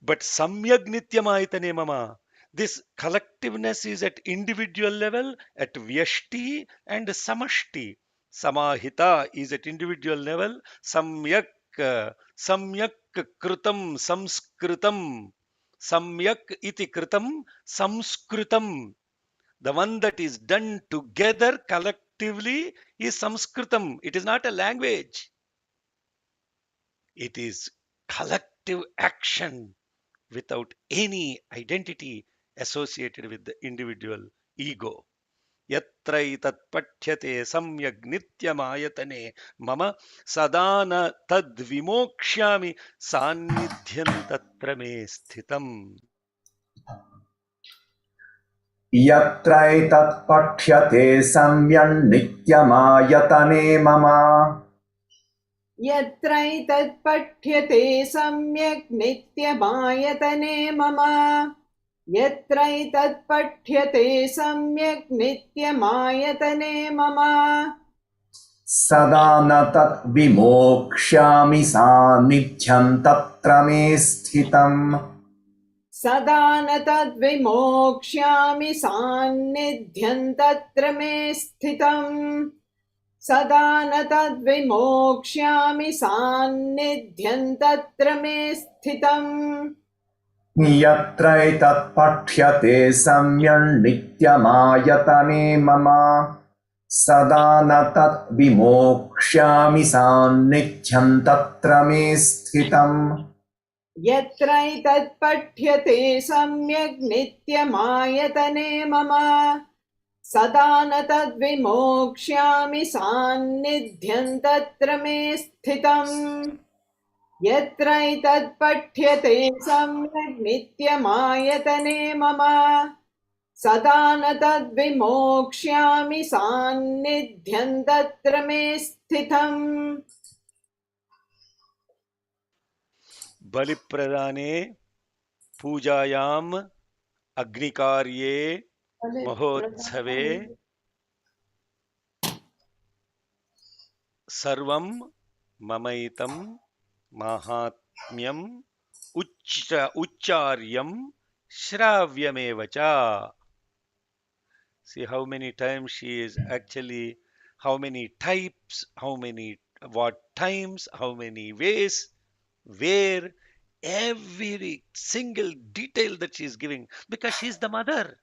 Speaker 1: But samyag nityamaitane mama. This collectiveness is at individual level, at vyashti and samashti. Samahita is at individual level. Samyak, samyak kritam, samskritam. Samyak iti kritam, samskritam. The one that is done together collectively is Sanskritam. It is not a language. It is collective action without any identity associated with the individual ego. Yatraitat pathyate samyag nityamayatane mama sadana tad vimokshyami sannidhyam tatra me sthitam.
Speaker 2: यत्रैतत् पठ्यते सम्यन्नित्यमायतने मम
Speaker 3: यत्रैतत् पठ्यते सम्यक् नित्यमायतने मम यत्रैतत् पठ्यते सम्यक् नित्यमायतने मम
Speaker 2: सदा न तत् विमोक्ष्यामि सान्निध्यं तत्र मे स्थितम्
Speaker 3: सदा न तद्विमोक्ष्यामि सान्निध्यं तत्र मे स्थितम् सदा न तद्विमोक्ष्यामि सान्निध्यं तत्र मे स्थितम्
Speaker 2: यत्रैतत् पठ्यते सम्यन्नित्यमायतने मम सदा न तत् विमोक्ष्यामि सान्निध्यं तत्र मे स्थितम्
Speaker 3: यत्रैतत् पठ्यते सम्यक् नित्यमायतने मम सदा न तद्विमोक्ष्यामि सान्निध्यं तत्र मे स्थितम् यत्रैतत् पठ्यते सम्यक् नित्यमायतने मम सदा न तद्विमोक्ष्यामि सान्निध्यं तत्र मे स्थितम्
Speaker 1: बलिप्रदाने पूजायाम अग्निकार्ये महोत्सवे सर्वं ममैतं माहात्म्यम् उच्चार्यं श्राव्यमेव च. See how many times she is actually, how many types, how many, what times, how many ways, where, every single detail that she is giving, because she is the mother.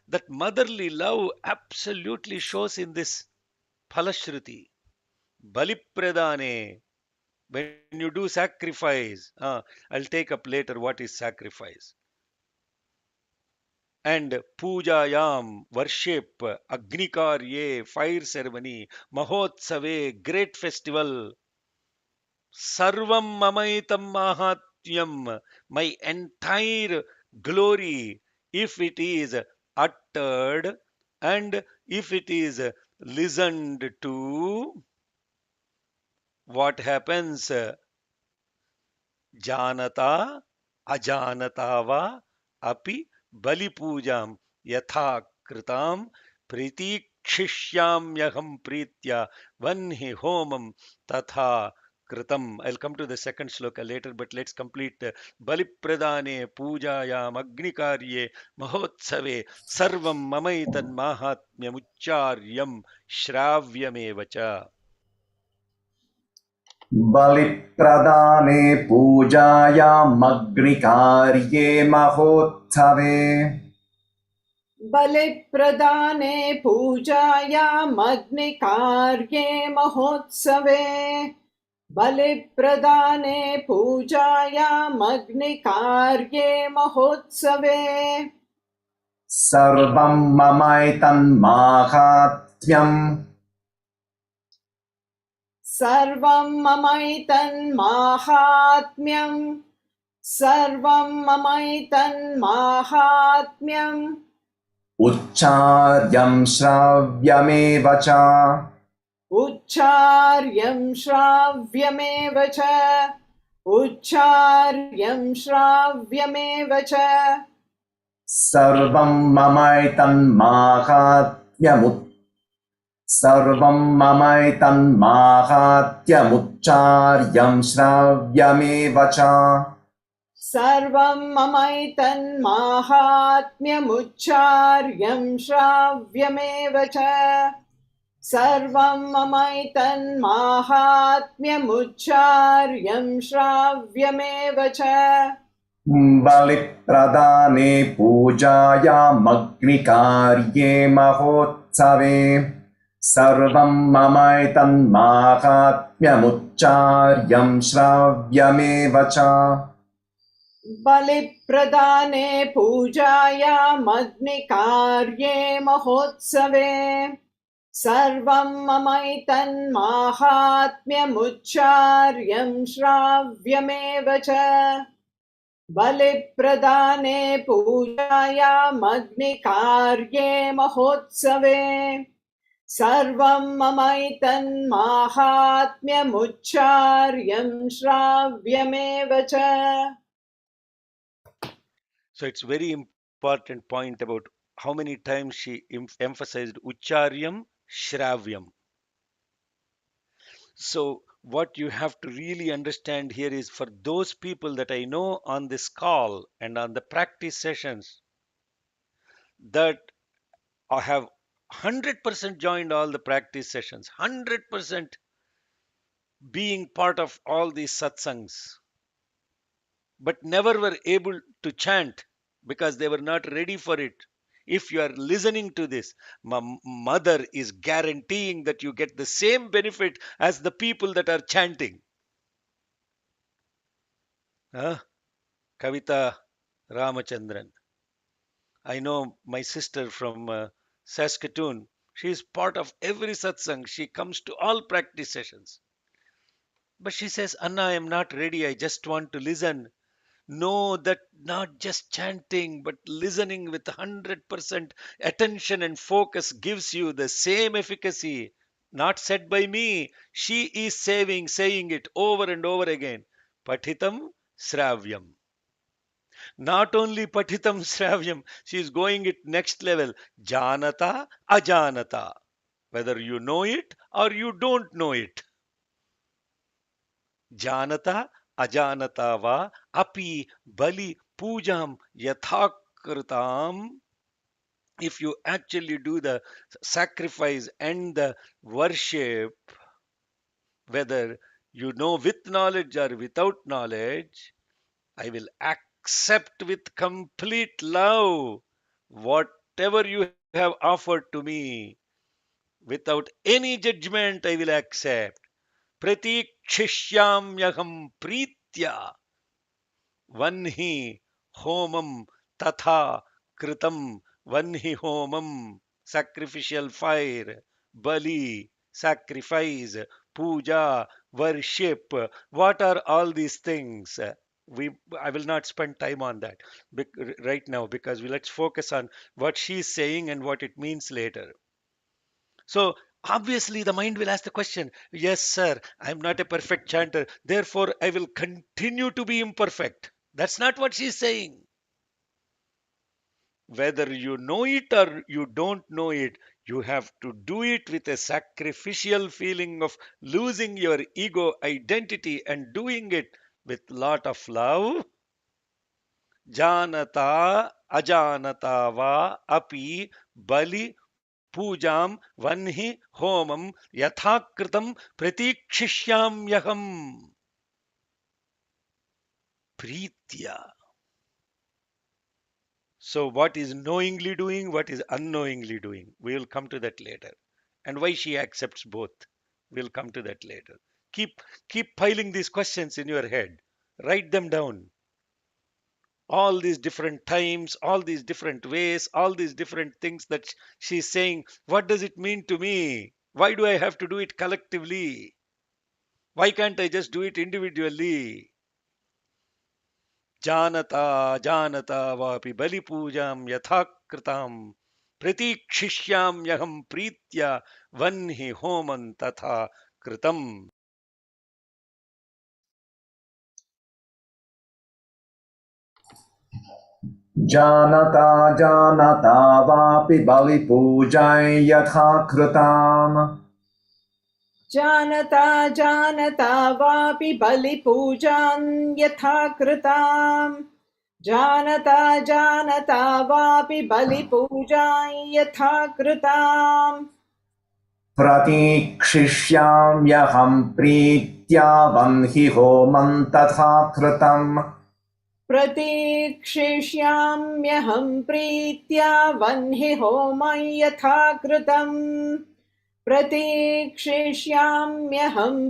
Speaker 1: That motherly love absolutely shows in this Phalashruti. Balipradane. When you do sacrifice, I'll take up later what is sacrifice. And Pujayam, worship, Agnikarye, fire ceremony, Mahotsave, great festival, Sarvam Mamaitam Mahatyam, my entire glory, if it is uttered and if it is listened to, what happens? Janata, ajanata va, api balipoojam yatha kritam pritikshishyamyaham pritya vanhi homam tatha kritam. I'll come to the second shloka later, but let's complete balipradane pujayam agnikarye mahotsave sarvam mamaitan mahatmyamuccharyam shravyamevacha.
Speaker 2: बलिप्रदाने पूजायामग्निकार्ये महोत्सवे
Speaker 3: बलिप्रदाने पूजायामग्निकार्ये महोत्सवे बलिप्रदाने पूजायामग्निकार्ये महोत्सवे
Speaker 2: सर्वं ममैतन्माहात्म्यम्
Speaker 3: सर्वं ममैतन्माहात्म्यम् सर्वं ममैतन्माहात्म्यम्
Speaker 2: उच्चार्यं श्राव्यमेव च
Speaker 3: उच्चार्यं श्राव्यमेव च उच्चार्यं श्राव्यमेव च
Speaker 2: सर्वं ममैतन्माहात्म्यमुच्चार्यं श्राव्यमेव च
Speaker 3: सर्वं ममैतन्माहात्म्यमुच्चार्यं श्राव्यमेव च सर्वं ममैतन्माहात्म्यमुच्चार्यं श्राव्यमेव च
Speaker 2: बलिप्रदाने पूजायामग्निकार्ये महोत्सवे सर्वं ममैतन्माहात्म्यमुच्चार्यं श्राव्यमेव च
Speaker 3: बलिप्रदाने पूजायामग्निकार्ये महोत्सवे सर्वं ममैतन्माहात्म्यमुच्चार्यं श्राव्यमेव च बलिप्रदाने पूजायामग्निकार्ये महोत्सवे सर्वं ममैतन्माहात्म्यमुच्चार्यं श्राव्यमेव च
Speaker 1: So it's very important point about how many times she emphasized Ucharyam, Shravyam. So what you have to really understand here is for those people that I know on this call and on the practice sessions that I have 100% joined all the practice sessions, 100% being part of all these satsangs, but never were able to chant because they were not ready for it. If you are listening to this, my mother is guaranteeing that you get the same benefit as the people that are chanting. Huh? Kavita Ramachandran. I know my sister from Saskatoon. She is part of every satsang. She comes to all practice sessions. But she says, Anna, I am not ready. I just want to listen. Know that not just chanting, but listening with 100% attention and focus gives you the same efficacy. Not said by me. She is saying it over and over again. Patitam Sravyam. Not only Patitam Sravyam, she is going it next level. Janata Ajanata. Whether you know it or you don't know it. Janata Ajanata va api bali pujam yathakritam. If you actually do the sacrifice and the worship, whether you know with knowledge or without knowledge, I will accept with complete love whatever you have offered to me. Without any judgment, I will accept. Pratikshishyaamyaham pritya vanhi homam tatha kritam vanhi homam sacrificial fire bali sacrifice puja worship. What are all these things? We I will not spend time on that right now because let's focus on what she's saying and what it means later. So obviously the mind will ask the question, yes sir, I'm not a perfect chanter, therefore I will continue to be imperfect. That's not what she's saying. Whether you know it or you don't know it, you have to do it with a sacrificial feeling of losing your ego identity and doing it with lot of love. Janata ajanata va api bali pujam vanhi homam yathakritam pratikshishyaamyaham pritya. So what is knowingly doing, what is unknowingly doing? We will come to that later. And why she accepts both. We'll come to that later. Keep piling these questions in your head. Write them down. All these different times, all these different ways, all these different things that she's saying. What does it mean to me? Why do I have to do it collectively? Why can't I just do it individually? Janata janata vapi bali pujam yathakritam pratikshishyaamyaham pritya vanhi homan tatha kritam.
Speaker 2: जानता जानता वापि बलिपूजां यथा कृताम्
Speaker 3: जानता जानता वापि बलिपूजां यथा कृताम् जानता जानता वापि बलिपूजां यथा कृताम्
Speaker 2: प्रतीक्षिष्याम्यहं प्रीत्या वह्नि होमं तथा कृतम्
Speaker 3: प्रतीक्षिष्याम्यहं प्रीत्या वह्नि होमं यथा कृतम् प्रतीक्षिष्याम्यहं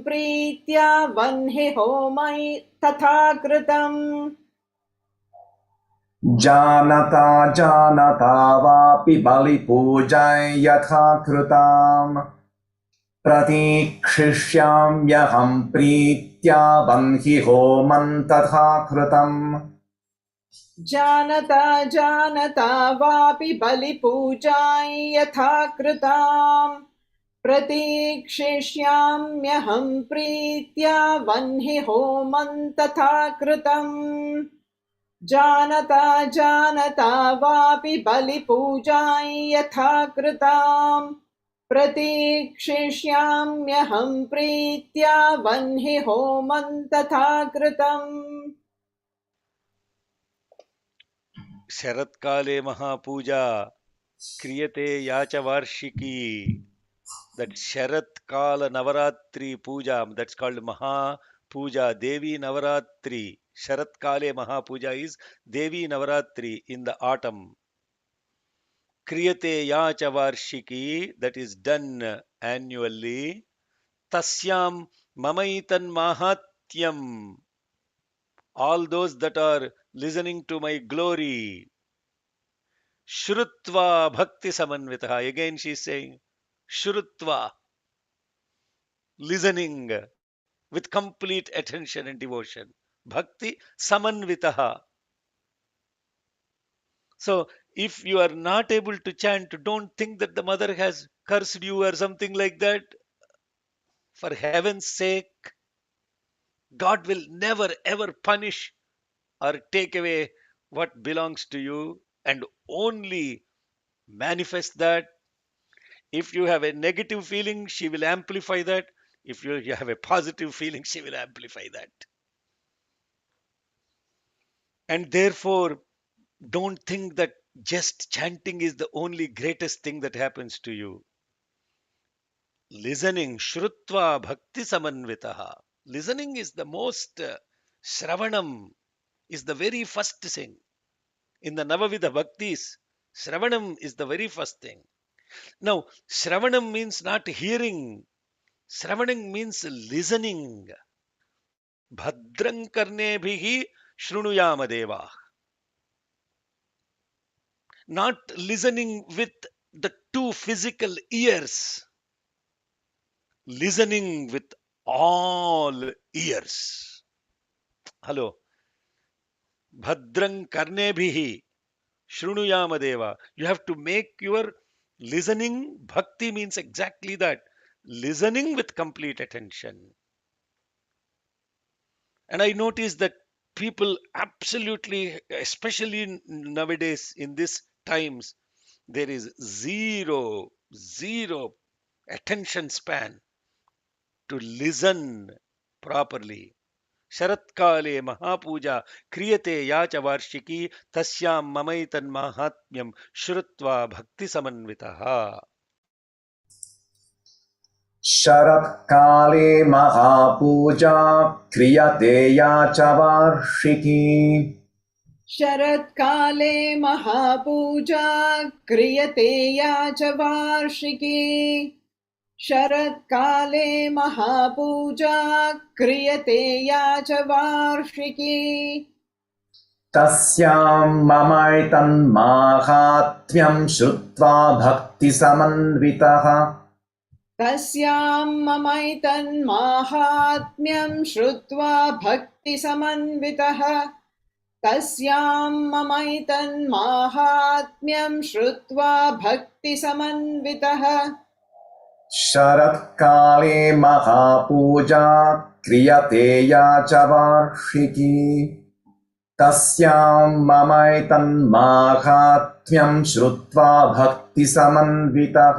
Speaker 3: प्रीत्या वह्नि होमं तथा कृतम्
Speaker 2: जानता जानता वापि बलिपूजां यथा कृताम् प्रतीक्षिष्याम्यहं प्रीत्या वह्नि होमं तथा कृतम्
Speaker 3: जानता जानता वापि बलिपूजां यथा कृताम् प्रतीक्षिष्याम्यहं प्रीत्या वह्नि होमं तथा कृतम् जानता जानता वापि बलिपूजां यथा कृताम् प्रतीक्षिष्याम्यहं प्रीत्या वह्नि होमं तथा कृतम्
Speaker 1: शरत्काले महापूजा क्रियते या च वार्षिकी. That Sharatkala Navaratri Puja, that's called Maha Puja, Devi Navaratri. Sharatkale Maha Puja is Devi Navaratri in the autumn. Kriyate Yacha Varshiki, that is done annually. Tasyam Mamaitan Mahatyam, all those that are listening to my glory. Shrutva Bhakti Samanvitaha, again she is saying, Shrutva, listening with complete attention and devotion. Bhakti Samanvitaha. So, if you are not able to chant, don't think that the mother has cursed you or something like that. For heaven's sake, God will never ever punish or take away what belongs to you and only manifest that. If you have a negative feeling, she will amplify that. If you have a positive feeling, she will amplify that. And therefore, don't think that just chanting is the only greatest thing that happens to you. Listening, Shrutva Bhakti Samanvitaha. Listening is the most, Shravanam is the very first thing. In the Navavidha Bhaktis, Shravanam is the very first thing. Now, Shravanam means not hearing, Shravanam means listening. Bhadram karnebhihi shrunuyama deva. Not listening with the two physical ears, listening with all ears. Hello. Bhadram karnebhihi shrunuyama deva. You have to make your listening, bhakti means exactly that. Listening with complete attention. And I notice that people absolutely, especially nowadays in these times, there is zero attention span to listen properly. Sharatkale Mahapuja Kriyate Yacha Varshiki Tasyam Mamaitan Mahatmyam Shrutva Bhakti Samanvitaha.
Speaker 2: शरत्काले महापूजा क्रियते या च वार्षिकी
Speaker 3: शरत्काले महापूजा क्रियते या च वार्षिकी शरत्काले महापूजा क्रियते या च वार्षिकी
Speaker 2: तस्यां ममैतन्माहात्म्यं श्रुत्वा भक्तिसमन्वितः
Speaker 3: तस्यां ममैतन्माहात्म्यं श्रुत्वा भक्तिसमन्वितः तस्यां ममैतन्माहात्म्यं श्रुत्वा भक्तिसमन्वितः
Speaker 2: शरत्काले महापूजा क्रियते या च वार्षिकी तस्यां ममैतन्माहात्म्यं श्रुत्वा भक्तिसमन्वितः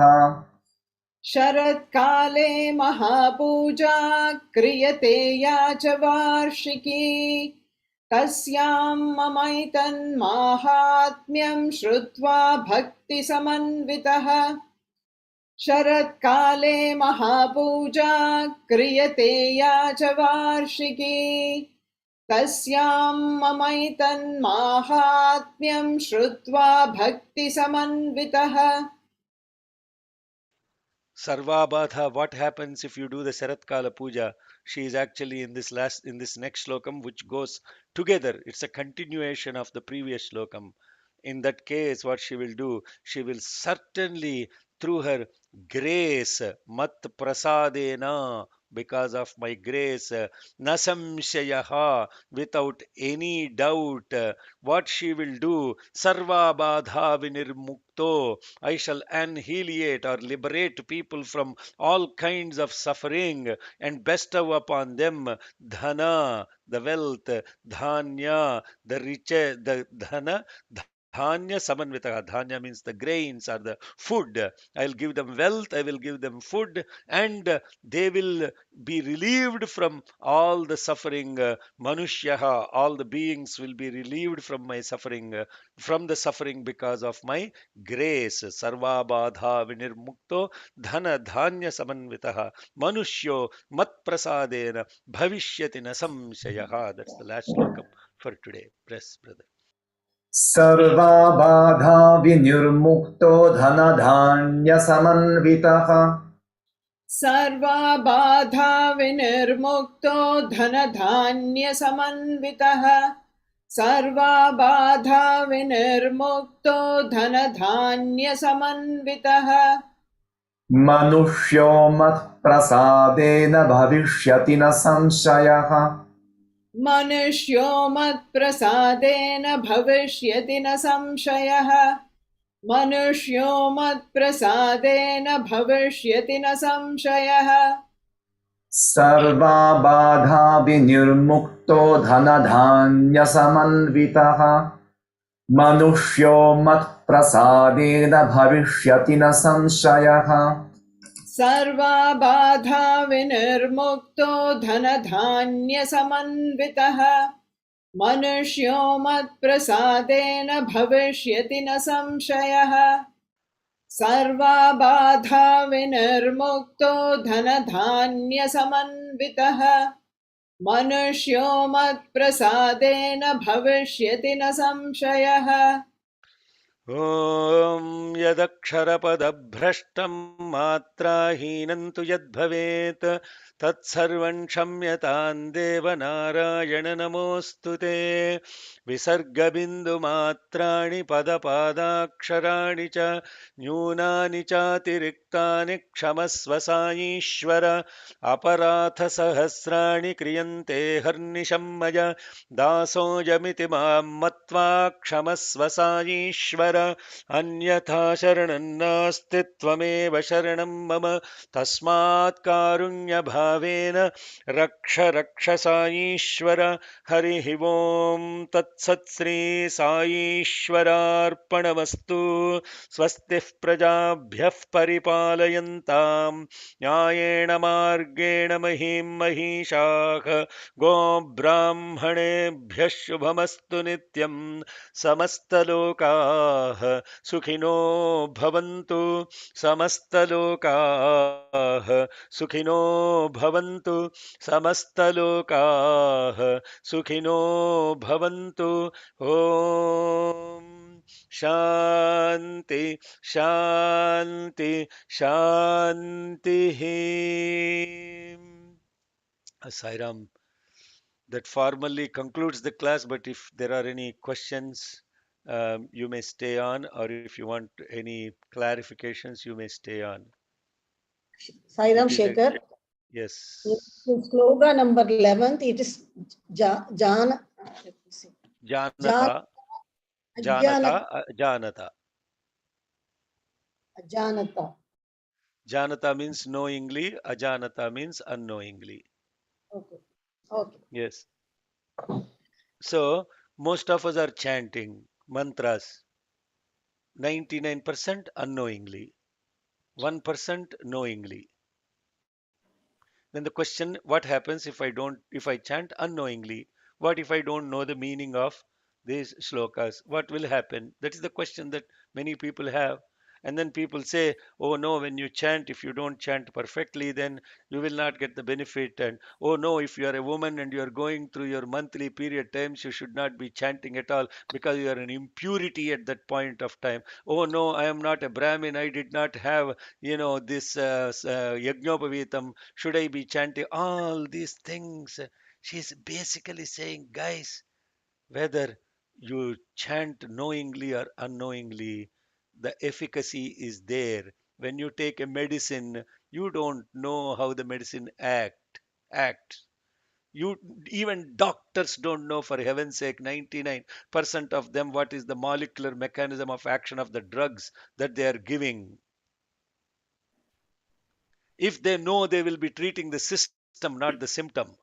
Speaker 3: शरत्काले महापूजा क्रियते या च वार्षिकी तस्यां ममैतन्माहात्म्यं श्रुत्वा भक्तिसमन्वितः शरत्काले महापूजा क्रियते या च वार्षिकी तस्यां ममैतन्माहात्म्यं श्रुत्वा भक्तिसमन्वितः
Speaker 1: Sarvabadha, what happens if you do the Sharatkala Puja? She is actually in this next slokam, which goes together. It's a continuation of the previous slokam. In that case, what she will do, she will certainly, through her grace, mat prasadena, because of my grace, nasamshayaha, without any doubt, what she will do, sarva badha vinirmukto, I shall annihilate or liberate people from all kinds of suffering and bestow upon them dhana, the wealth, dhanya, the riches, the dhana, dhanya samanvitaha. Dhanya means the grains or the food. I'll give them wealth, I will give them food, and they will be relieved from all the suffering. Manushyaha, all the beings will be relieved from my suffering, from the suffering because of my grace. Sarva badha vinirmukto dhana dhanya samanvitaha manushyo mat prasadena bhavishyati na samshayaha. That's the last slokam for today. Press, brother.
Speaker 2: सर्वाबाधा विनिर्मुक्तो धनधान्यसमन्वितः
Speaker 3: सर्वाबाधा विनिर्मुक्तो धनधान्यसमन्वितः सर्वाबाधा विनिर्मुक्तो धनधान्यसमन्वितः
Speaker 2: मनुष्यो मत्प्रसादेन भविष्यति न संशयः
Speaker 3: मनुष्यो मत्प्रसादेन भविष्यति न संशयः मनुष्यो मत्प्रसादेन भविष्यति न संशयः
Speaker 2: सर्वाबाधा विनिर्मुक्तो धनधान्यसमन्वितः मनुष्यो मत्प्रसादेन भविष्यति न संशयः
Speaker 3: सर्वाबाधा विनिर्मुक्तो धनधान्यसमन्वितः मनुष्यो मत्प्रसादेन भविष्यति न संशयः सर्वाबाधा विनिर्मुक्तो धनधान्यसमन्वितः मनुष्यो मत्प्रसादेन भविष्यति न संशयः
Speaker 1: ॐ यदक्षरपदभ्रष्टं मात्राहीनं तु यद्भवेत् तत्सर्वं क्षम्यतां देवनारायण नमोऽस्तु ते विसर्गबिन्दुमात्राणि पदपादाक्षराणि च न्यूनानि चातिरिक्तानि क्षमस्व साईश्वर अपराधसहस्राणि क्रियन्ते हर्निशं मया दासोऽयमिति मां मत्वा क्षमस्व साईश्वर अन्यथा शरणं नास्ति त्वमेव शरणं मम तस्मात् कारुण्यभावेन रक्ष रक्ष साईश्वर हरिः ओं तत्सत् श्री साईश्वरार्पणमस्तु स्वस्तिः प्रजाभ्यः परिपालयन्तां न्यायेण मार्गेण महीं महिषाः गोब्राह्मणेभ्यः शुभमस्तु नित्यं समस्तलोकाः सुखिनो भवन्तु समस्तलोकाः सुखिनो भवन्तु समस्तलोकाः सुखिनो भवन्तु ॐ शान्ति शान्ति शान्तिः Sairam. That formally concludes the class, but if there are any questions, you may stay on, or if you want any clarifications, you may stay on.
Speaker 4: Sairam
Speaker 1: It is a,
Speaker 4: Shekhar.
Speaker 1: yes.
Speaker 4: In sloga number 11th, it is Jhana.
Speaker 1: Janata, Janata, Janata.
Speaker 4: Janata.
Speaker 1: Janata means knowingly, Ajanata means unknowingly.
Speaker 4: Okay. Okay.
Speaker 1: Yes. So Most of us are chanting mantras, 99% unknowingly, 1% knowingly. Then the question, what happens if I chant unknowingly? What if I don't know the meaning of these shlokas? What will happen? That is the question that many people have. And then people say, oh no, when you chant, if you don't chant perfectly, then you will not get the benefit. And oh no, if you are a woman and you are going through your monthly period times, you should not be chanting at all because you are in impurity at that point of time. Oh no, I am not a Brahmin. I did not have, this yajnopavitam. Should I be chanting all these things? She's basically saying, guys, whether you chant knowingly or unknowingly, the efficacy is there. When you take a medicine, you don't know how the medicine acts. You even doctors don't know, for heaven's sake, 99% of them, what is the molecular mechanism of action of the drugs that they are giving. If they know, they will be treating the system, not the symptom.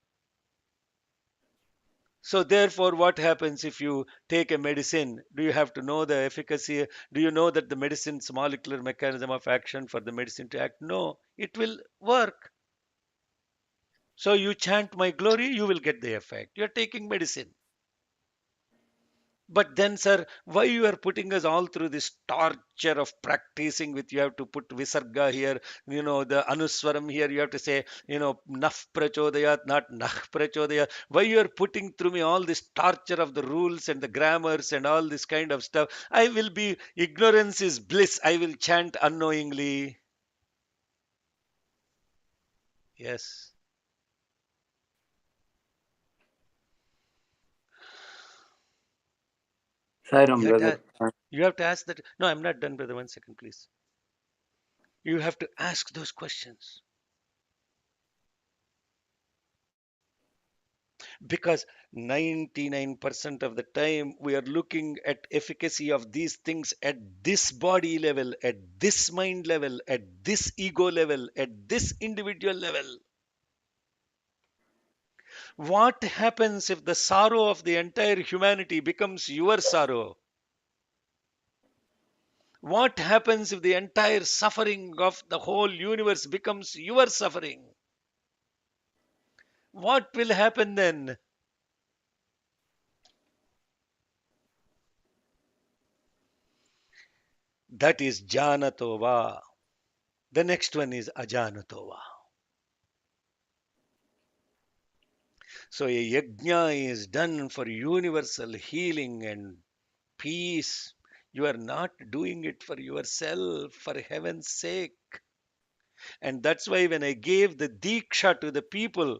Speaker 1: So therefore, what happens if you take a medicine? Do you have to know the efficacy? Do you know that the medicine's molecular mechanism of action for the medicine to act? No, it will work. So you chant my glory, you will get the effect. You're taking medicine. But then, sir, why you are putting us all through this torture of practicing with, you have to put visarga here, the anuswaram here, you have to say, naf prachodayat, not nah prachodayat. Why you are putting through me all this torture of the rules and the grammars and all this kind of stuff? I will be, ignorance is bliss. I will chant unknowingly. Yes.
Speaker 5: Sairam,
Speaker 1: You have to
Speaker 5: brother.
Speaker 1: ask, you have to ask that. No, I'm not done, brother. 1 second, please. You have to ask those questions. Because 99% of the time we are looking at efficacy of these things at this body level, at this mind level, at this ego level, at this individual level. What happens if the sorrow of the entire humanity becomes your sorrow? What happens if the entire suffering of the whole universe becomes your suffering? What will happen then? That is Janatova. The next one is Ajanatova. So a yajna is done for universal healing and peace. You are not doing it for yourself, for heaven's sake. And that's why when I gave the diksha to the people,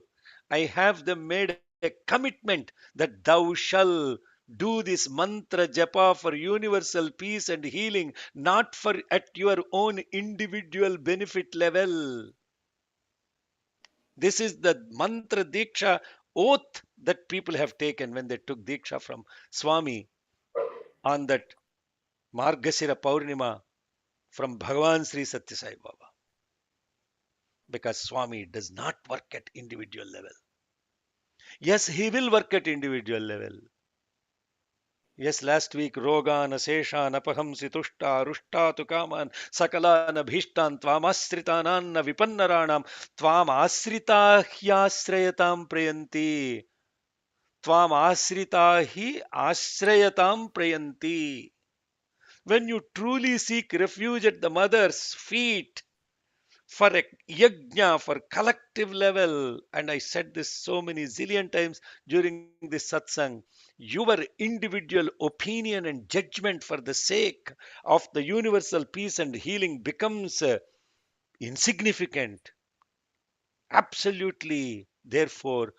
Speaker 1: I have them made a commitment that thou shall do this mantra japa for universal peace and healing, not for at your own individual benefit level. This is the mantra diksha oath that people have taken when they took diksha from Swami on that Margasira Paurnima from Bhagavan Sri Satya Sai Baba. Because Swami does not work at individual level. Yes, he will work at individual level. Yes, last week, Rogan, Aseshan, Apahamsi, Tushta, Rushta, Tukaman, Sakalan, Bhishtan, Tvamasritanan, Vipannaranam, Tvamasrita Hyasrayatam Prayanti. Tvam asrita hi asrayatam prayanti. When you truly seek refuge at the mother's feet for a yajna, for collective level, and I said this so many zillion times during this satsang, your individual opinion and judgment for the sake of the universal peace and healing becomes insignificant. Absolutely. Therefore,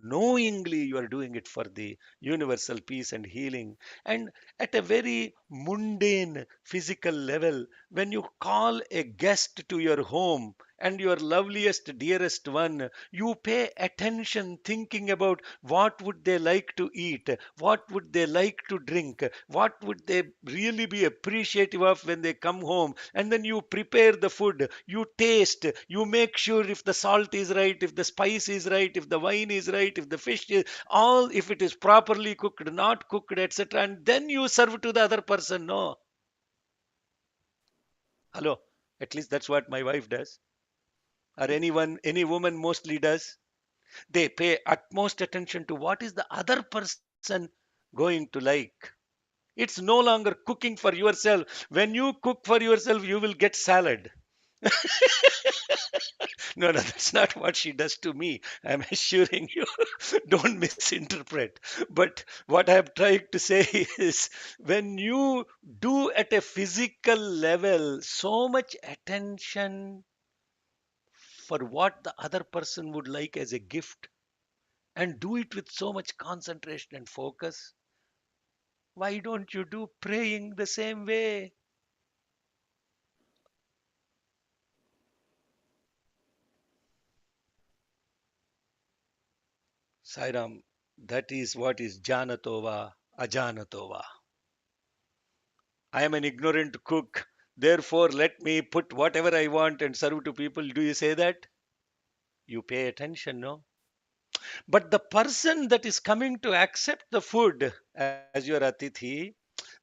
Speaker 1: knowingly you are doing it for the universal peace and healing. And at a very mundane physical level, when you call a guest to your home and your loveliest, dearest one, you pay attention thinking about what would they like to eat, what would they like to drink, what would they really be appreciative of when they come home, and then you prepare the food, you taste, you make sure if the salt is right, if the spice is right, if the wine is right, if the fish is all, if it is properly cooked, not cooked, etc., and then you serve to the other person. No, hello, at least that's what my wife does, or any woman mostly does. They pay utmost attention to what is the other person going to like. It's no longer cooking for yourself. When you cook for yourself, you will get salad. No, no, that's not what she does to me. I'm assuring you. Don't misinterpret. But what I'm trying to say is when you do at a physical level so much attention for what the other person would like as a gift, and do it with so much concentration and focus, why don't you do praying the same way? Sairam, that is what is Janatova, Ajanatova. I am an ignorant cook, therefore let me put whatever I want and serve to people. Do you say that? You pay attention, no? But the person that is coming to accept the food as your atithi,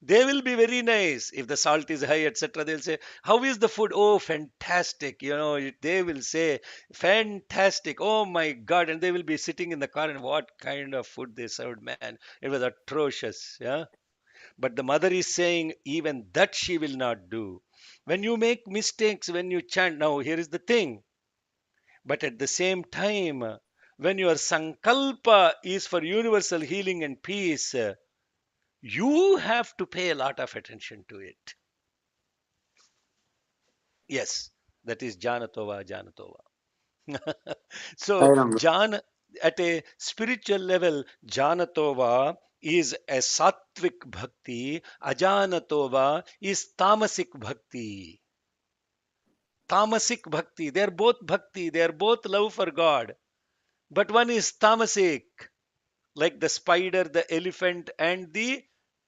Speaker 1: they will be very nice. If the salt is high, etc., they'll say, how is the food? Oh, fantastic. They will say, fantastic. Oh my God. And they will be sitting in the car, and what kind of food they served, man. It was atrocious. Yeah. But the mother is saying, even that she will not do. When you make mistakes, when you chant, now here is the thing. But at the same time, when your sankalpa is for universal healing and peace, you have to pay a lot of attention to it. Yes, that is Janatova, Janatova. So,
Speaker 5: Sairam,
Speaker 1: Jan at a spiritual level, Janatova is a sattvic bhakti, Ajanatova is tamasic bhakti. Tamasic bhakti, they are both bhakti, they are both love for God, but one is tamasic, like the spider, the elephant, and the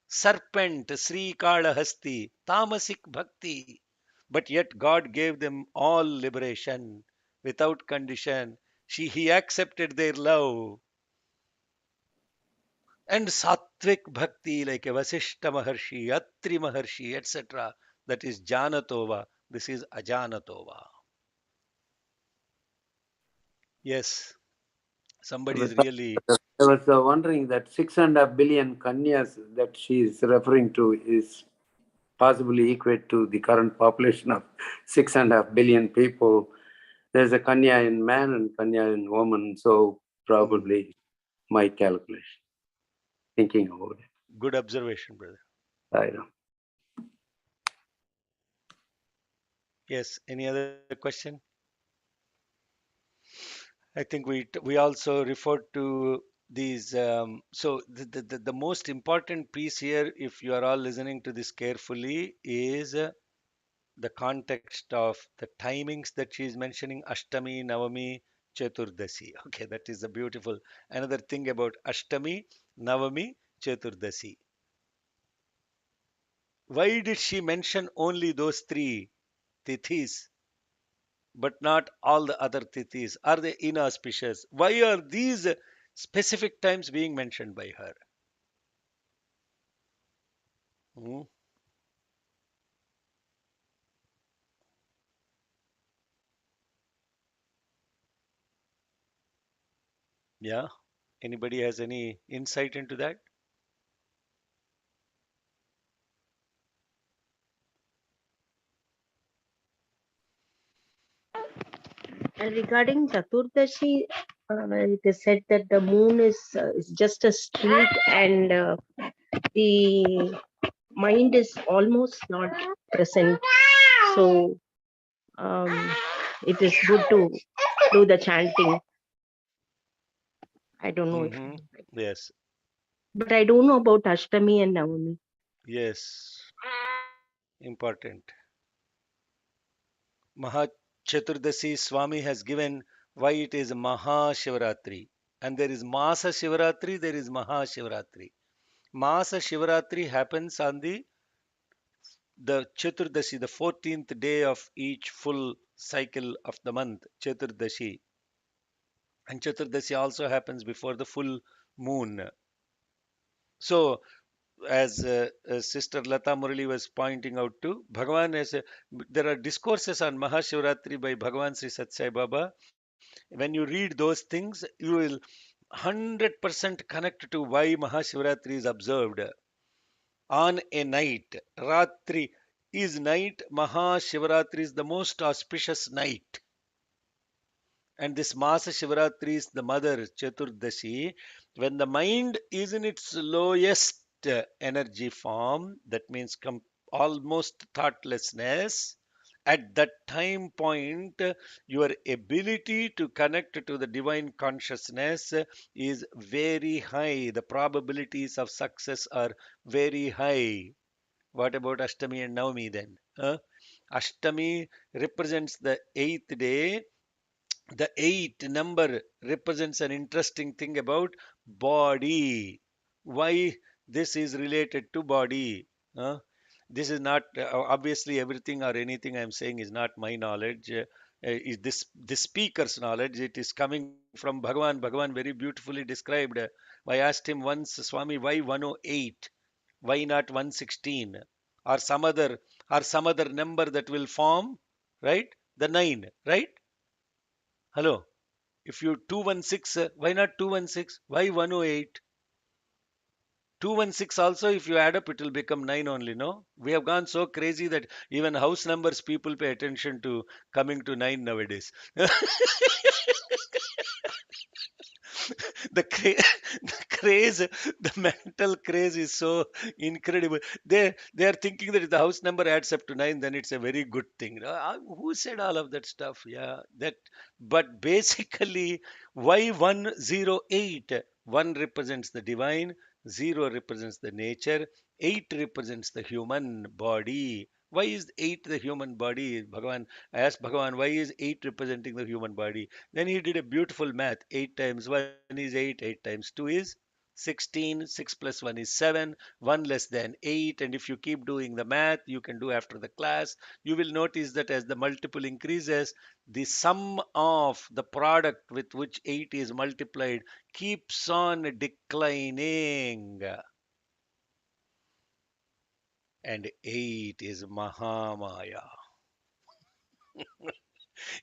Speaker 1: serpent, Sri Kalahasti, tamasic bhakti. But yet God gave them all liberation without condition. He accepted their love. And sattvic bhakti, like a Vasishta Maharshi, Atri Maharshi, etc., that is Janatova. This is Ajanatova. Yes, somebody is really.
Speaker 5: I was wondering that 6.5 billion kanyas that she is referring to is possibly equate to the current population of 6.5 billion people. There's a kanya in man and kanya in woman, so probably my calculation. Thinking about it.
Speaker 1: Good observation, brother.
Speaker 5: I know.
Speaker 1: Yes, any other question? I think we also referred to these. So the most important piece here, if you are all listening to this carefully, is the context of the timings that she is mentioning: Ashtami, Navami, Cheturdasi. Okay, that is a beautiful another thing about Ashtami, Navami, Cheturdasi. Why did she mention only those three tithis, but not all the other tithis? Are they inauspicious? Why are these specific times being mentioned by her? Hmm? Yeah. Anybody has any insight into that?
Speaker 6: And regarding Chaturdashi, it is said that the moon is just a street, and the mind is almost not present. So it is good to do the chanting. I don't know if,
Speaker 1: Hmm. Yes.
Speaker 6: but I don't know about Ashtami and Navami.
Speaker 1: Yes. Important. Maha Chaturdasi Swami has given why it is Maha Shivaratri. And there is Masa Shivaratri, there is Maha Shivaratri. Masa Shivaratri happens on the Chaturdashi, the 14th day of each full cycle of the month, Chaturdashi. And Chaturdashi also happens before the full moon. So, as Sister Lata Murali was pointing out too, Bhagavan there are discourses on Mahashivratri by Bhagavan Sri Sat Sai Baba. When you read those things, you will 100% connect to why Mahashivratri is observed on a night. Ratri is night, Mahashivratri is the most auspicious night. And this Masa Shivaratri is the mother Chaturdashi. When the mind is in its lowest energy form, that means almost thoughtlessness, at that time point, your ability to connect to the divine consciousness is very high. The probabilities of success are very high. What about Ashtami and Navami then? Ashtami represents the 8th day. The 8 number represents an interesting thing about body. Why this is related to body? This is not obviously everything or anything I'm saying is not my knowledge. Is this speaker's knowledge? It is coming from Bhagavan. Bhagavan very beautifully described. I asked him once, Swami, why 108? Why not 116? Or some other number that will form, right? The 9, right? Hello. If you 216, why not 216? Why 108? 216 also, if you add up, it will become 9 only, no? We have gone so crazy that even house numbers people pay attention to coming to 9 nowadays. the, cra- the craze, the mental craze is so incredible. They are thinking that if the house number adds up to 9, then it's a very good thing. Who said all of that stuff? Yeah, that. But basically, why 108? 1 represents the divine, 0 represents the nature, 8 represents the human body. Why is 8 the human body? Bhagavan, I asked Bhagavan, why is 8 representing the human body? Then he did a beautiful math. 8 times 1 is 8, 8 times 2 is 16, 6 plus 1 is 7, 1 less than 8. And if you keep doing the math, you can do after the class, you will notice that as the multiple increases, the sum of the product with which 8 is multiplied keeps on declining. And 8 is Mahamaya.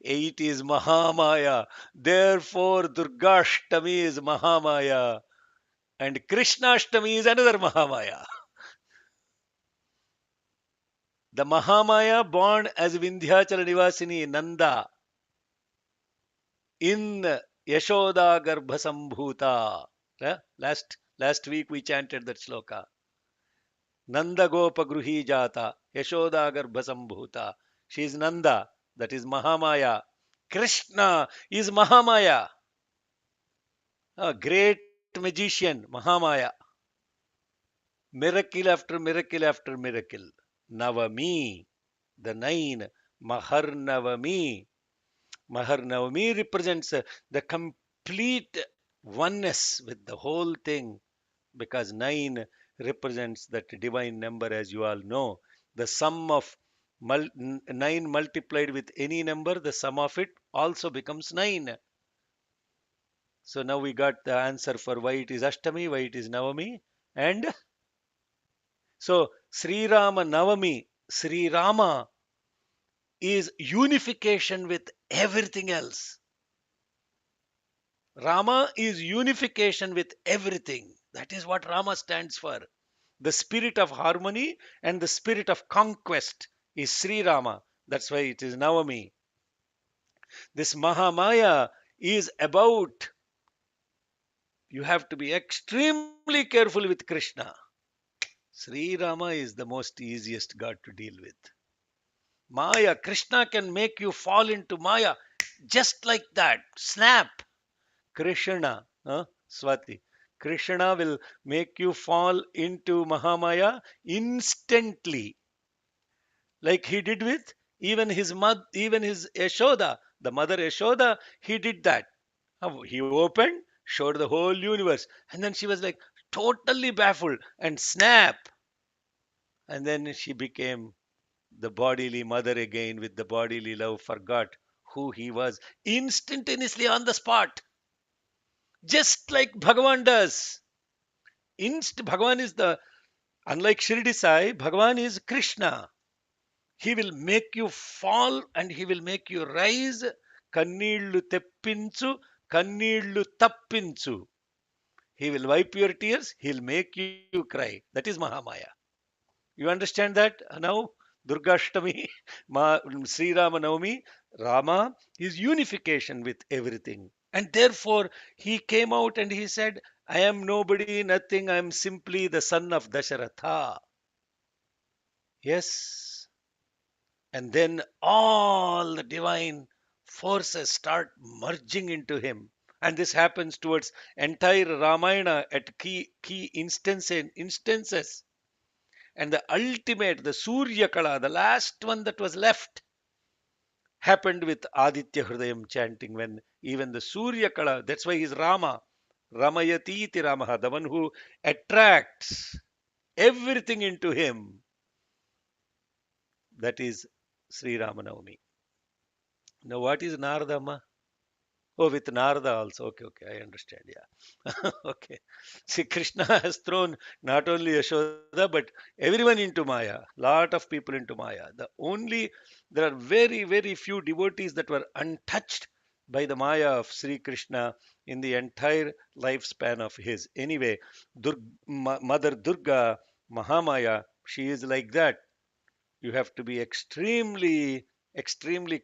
Speaker 1: 8 is Mahamaya. Therefore, Durgashtami is Mahamaya. And Krishnashtami is another Mahamaya. The Mahamaya born as Vindhyachala Nivasini Nanda in Yashoda Garbha Sambhuta. Last week we chanted that shloka. Nanda Gopa Gruhi Jata Yashoda Garbha Sambhuta. She is Nanda, that is Mahamaya. Krishna is Mahamaya, a great magician, Mahamaya. Miracle after miracle after miracle. Navami, the 9, Mahar Navami. Mahar Navami represents the complete oneness with the whole thing, because 9 represents that divine number, as you all know. The sum of 9 multiplied with any number, the sum of it also becomes 9. So now we got the answer for why it is Ashtami, why it is Navami. And so Sri Rama Navami, Sri Rama is unification with everything else. Rama is unification with everything. That is what Rama stands for. The spirit of harmony and the spirit of conquest is Sri Rama. That's why it is Navami. This Mahamaya is about, you have to be extremely careful with Krishna. Sri Rama is the most easiest God to deal with. Maya, Krishna can make you fall into Maya just like that. Snap. Krishna, Swati. Krishna will make you fall into Mahamaya instantly. Like he did with Even his Yashoda, the mother Yashoda, he did that. He opened, showed the whole universe, and then she was like totally baffled and snap. And then she became the bodily mother again with the bodily love, forgot who he was instantaneously on the spot, just like Bhagavan does. Bhagavan is unlike Shirdi Sai, Bhagavan is Krishna. He will make you fall and he will make you rise. Kannillu teppinchu, kannillu tappinchu. He will wipe your tears, he'll make you cry. That is Mahamaya. You understand that now? Durga Ashtami, Sri Rama Navami, Rama is unification with everything. And therefore, he came out and he said, I am nobody, nothing, I am simply the son of Dasharatha. Yes. And then all the divine forces start merging into him. And this happens towards entire Ramayana at key instances. And the ultimate, the Surya Kala, the last one that was left, happened with Aditya Hridayam chanting, when even the Surya Kala, that's why he's Rama, Ramayati iti Ramaha, the one who attracts everything into him. That is Sri Ramanavami. Now, what is Nardama? Oh, with Narada also. Okay, I understand. Yeah. Okay. See, Krishna has thrown not only Yashoda, but everyone into Maya. Lot of people into Maya. There are very, very few devotees that were untouched by the Maya of Sri Krishna in the entire lifespan of his. Anyway, Mother Durga, Mahamaya, she is like that. You have to be extremely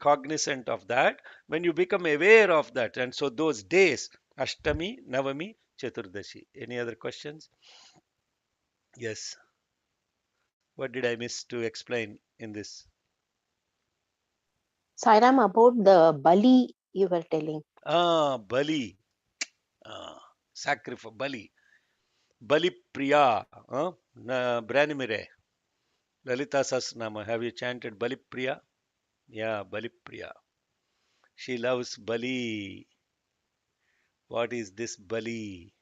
Speaker 1: cognizant of that when you become aware of that. And so those days, Ashtami, Navami, Chaturdashi. Any other questions? Yes. What did I miss to explain in this?
Speaker 6: Sairam, about the Bali you were telling.
Speaker 1: Bali. Sacrifice. Bali Priya. Branimire. Lalita Sasnama. Have you chanted Bali Priya? Yeah, Bali Priya. She loves Bali. What is this Bali?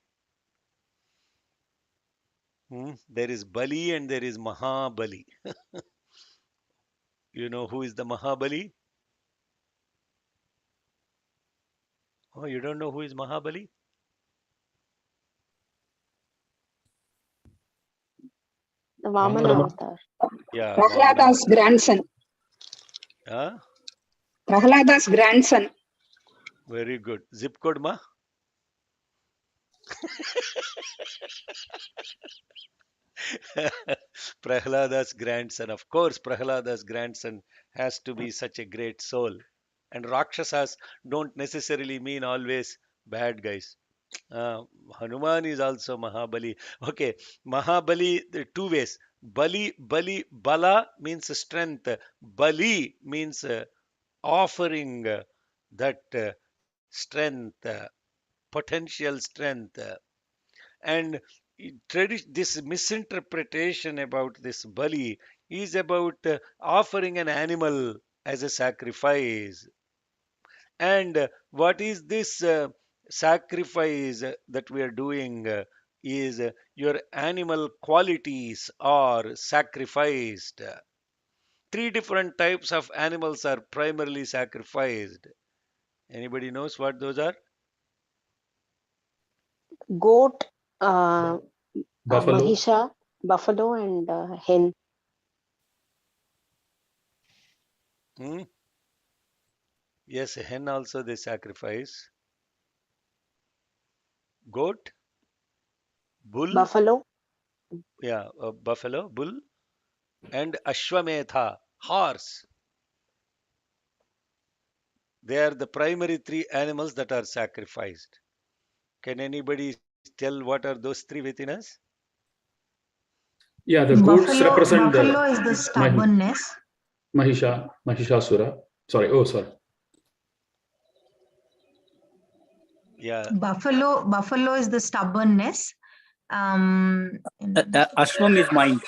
Speaker 1: There is Bali and there is Mahabali. You know who is the Mahabali? Oh, you don't know who is Mahabali?
Speaker 6: The Vamana
Speaker 2: Vamana.
Speaker 6: avatar.
Speaker 1: Yeah, Vamana.
Speaker 7: Prahlada's grandson.
Speaker 1: Huh?
Speaker 7: Prahlada's grandson.
Speaker 1: Very good. Zip code ma? Prahlada's grandson. Of course, Prahlada's grandson has to be such a great soul. And Rakshasas don't necessarily mean always bad guys. Hanuman is also Mahabali. Okay, Mahabali, there are two ways. Bala means strength. Bali means offering that strength, potential strength. And this misinterpretation about this Bali is about offering an animal as a sacrifice. And what is this sacrifice that we are doing? Is your animal qualities are sacrificed. Three different types of animals are primarily sacrificed. Anybody knows what those are?
Speaker 6: Goat,
Speaker 2: Buffalo.
Speaker 6: Mahisha, buffalo, and hen.
Speaker 1: Yes, a hen also they sacrifice. Goat, bull,
Speaker 6: Buffalo.
Speaker 1: yeah, buffalo, bull, and Ashwametha, horse. They are the primary three animals that are sacrificed. Can anybody tell what are those three within us?
Speaker 8: Yeah, the goats represent
Speaker 9: Buffalo is the stubbornness.
Speaker 8: Mahishasura. Sorry.
Speaker 1: Yeah.
Speaker 9: Buffalo is the stubbornness.
Speaker 10: Ashram is mind.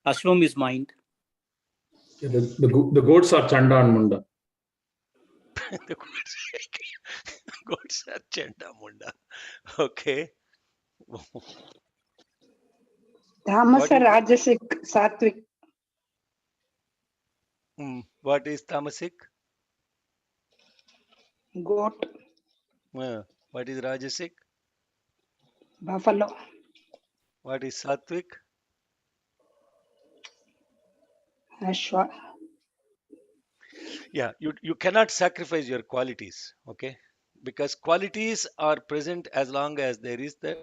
Speaker 10: Ashram is mind.
Speaker 8: The goats are Chanda and Munda.
Speaker 1: The goats are Chanda Munda. Okay. What
Speaker 7: Tamasa,
Speaker 1: is
Speaker 7: Rajasic, Sattvic,
Speaker 1: what is tamasic?
Speaker 7: goat,
Speaker 1: What is rajasic?
Speaker 7: buffalo,
Speaker 1: What is sattvic?
Speaker 7: Ashwa.
Speaker 1: Yeah, you cannot sacrifice your qualities, okay? Because qualities are present as long as there is the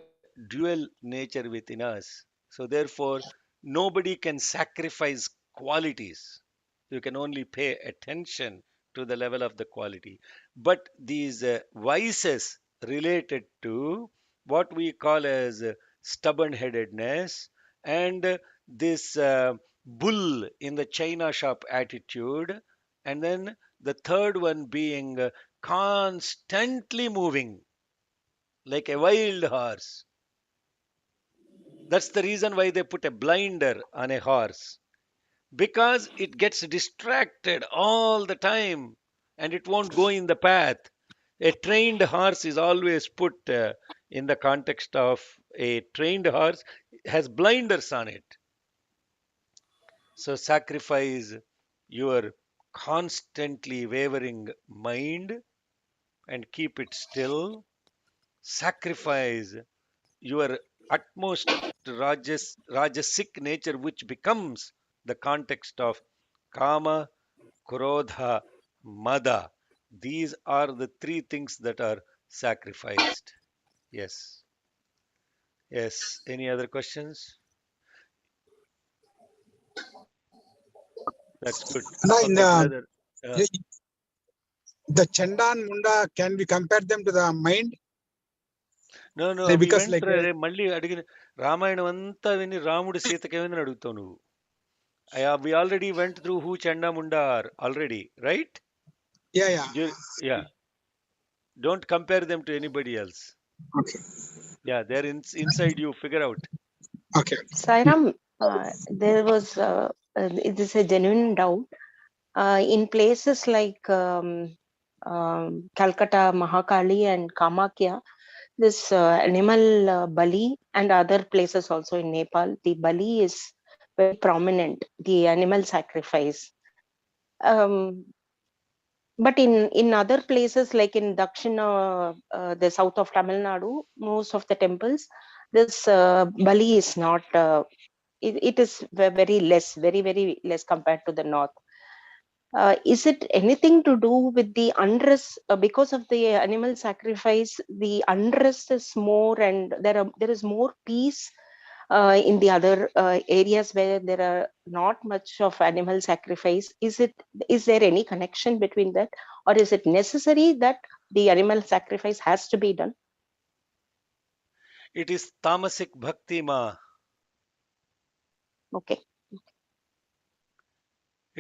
Speaker 1: dual nature within us. So therefore, nobody can sacrifice qualities. You can only pay attention to the level of the quality. But these vices related to what we call as stubborn headedness and this bull in the china shop attitude, and then the third one being constantly moving like a wild horse. That's the reason why they put a blinder on a horse, because it gets distracted all the time and it won't go in the path. A trained horse is always put in the context of a trained horse has blinders on it. So sacrifice your constantly wavering mind and keep it still. Sacrifice your utmost rajasic nature, which becomes the context of kama, krodha, mada. These are the three things that are sacrificed. Yes. Yes. Any other questions? That's good.
Speaker 10: No, in
Speaker 1: Okay, brother.
Speaker 10: the Chanda and Munda, can we compare them to the mind?
Speaker 1: No, we
Speaker 10: Because
Speaker 1: went
Speaker 10: like
Speaker 1: through మళ్ళీ అడిగిన రామాయణం అంతా విని రాముడు సీతకి ఏమైందని అడుగుతావు నువ్వు. We already went through who Chanda Munda are already, right?
Speaker 10: yeah.
Speaker 1: Yeah. Don't compare them to anybody else.
Speaker 10: Okay.
Speaker 1: Yeah, they're inside you. Figure out.
Speaker 10: Okay.
Speaker 6: Sairam, there was it is a genuine doubt. In places like Calcutta, Mahakali, and Kamakya, this animal bali, and other places also in Nepal, the bali is very prominent, the animal sacrifice. But in other places like in Dakshina, the south of Tamil Nadu, most of the temples, this bali is not. It is very less, very less compared to the north. Is it anything to do with the unrest? Because of the animal sacrifice, the unrest is more, and there is more peace in the other areas where there are not much of animal sacrifice. Is there any connection between that, or is it necessary that the animal sacrifice has to be done?
Speaker 1: It is tamasic bhakti, ma.
Speaker 6: Okay.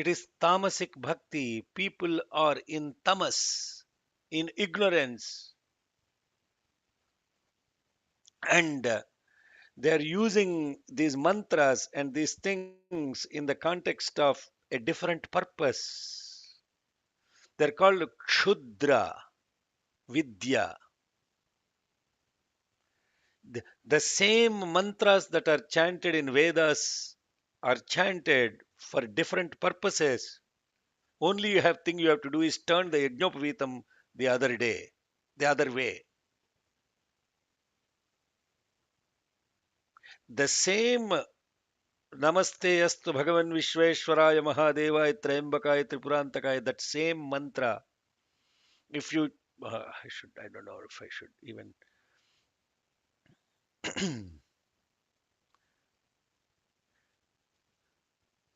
Speaker 1: It is tamasic bhakti. People are in tamas, in ignorance, and they're using these mantras and these things in the context of a different purpose. They're called kshudra vidya. The same mantras that are chanted in Vedas are chanted for different purposes. Only thing you have to do is turn the Yajnapavitam the other way. The same Namaste Astu Bhagavan Vishweshwaraya Mahadevaya Trayambakaya Tripurantakaya, that same mantra, if you, I don't know if I should even,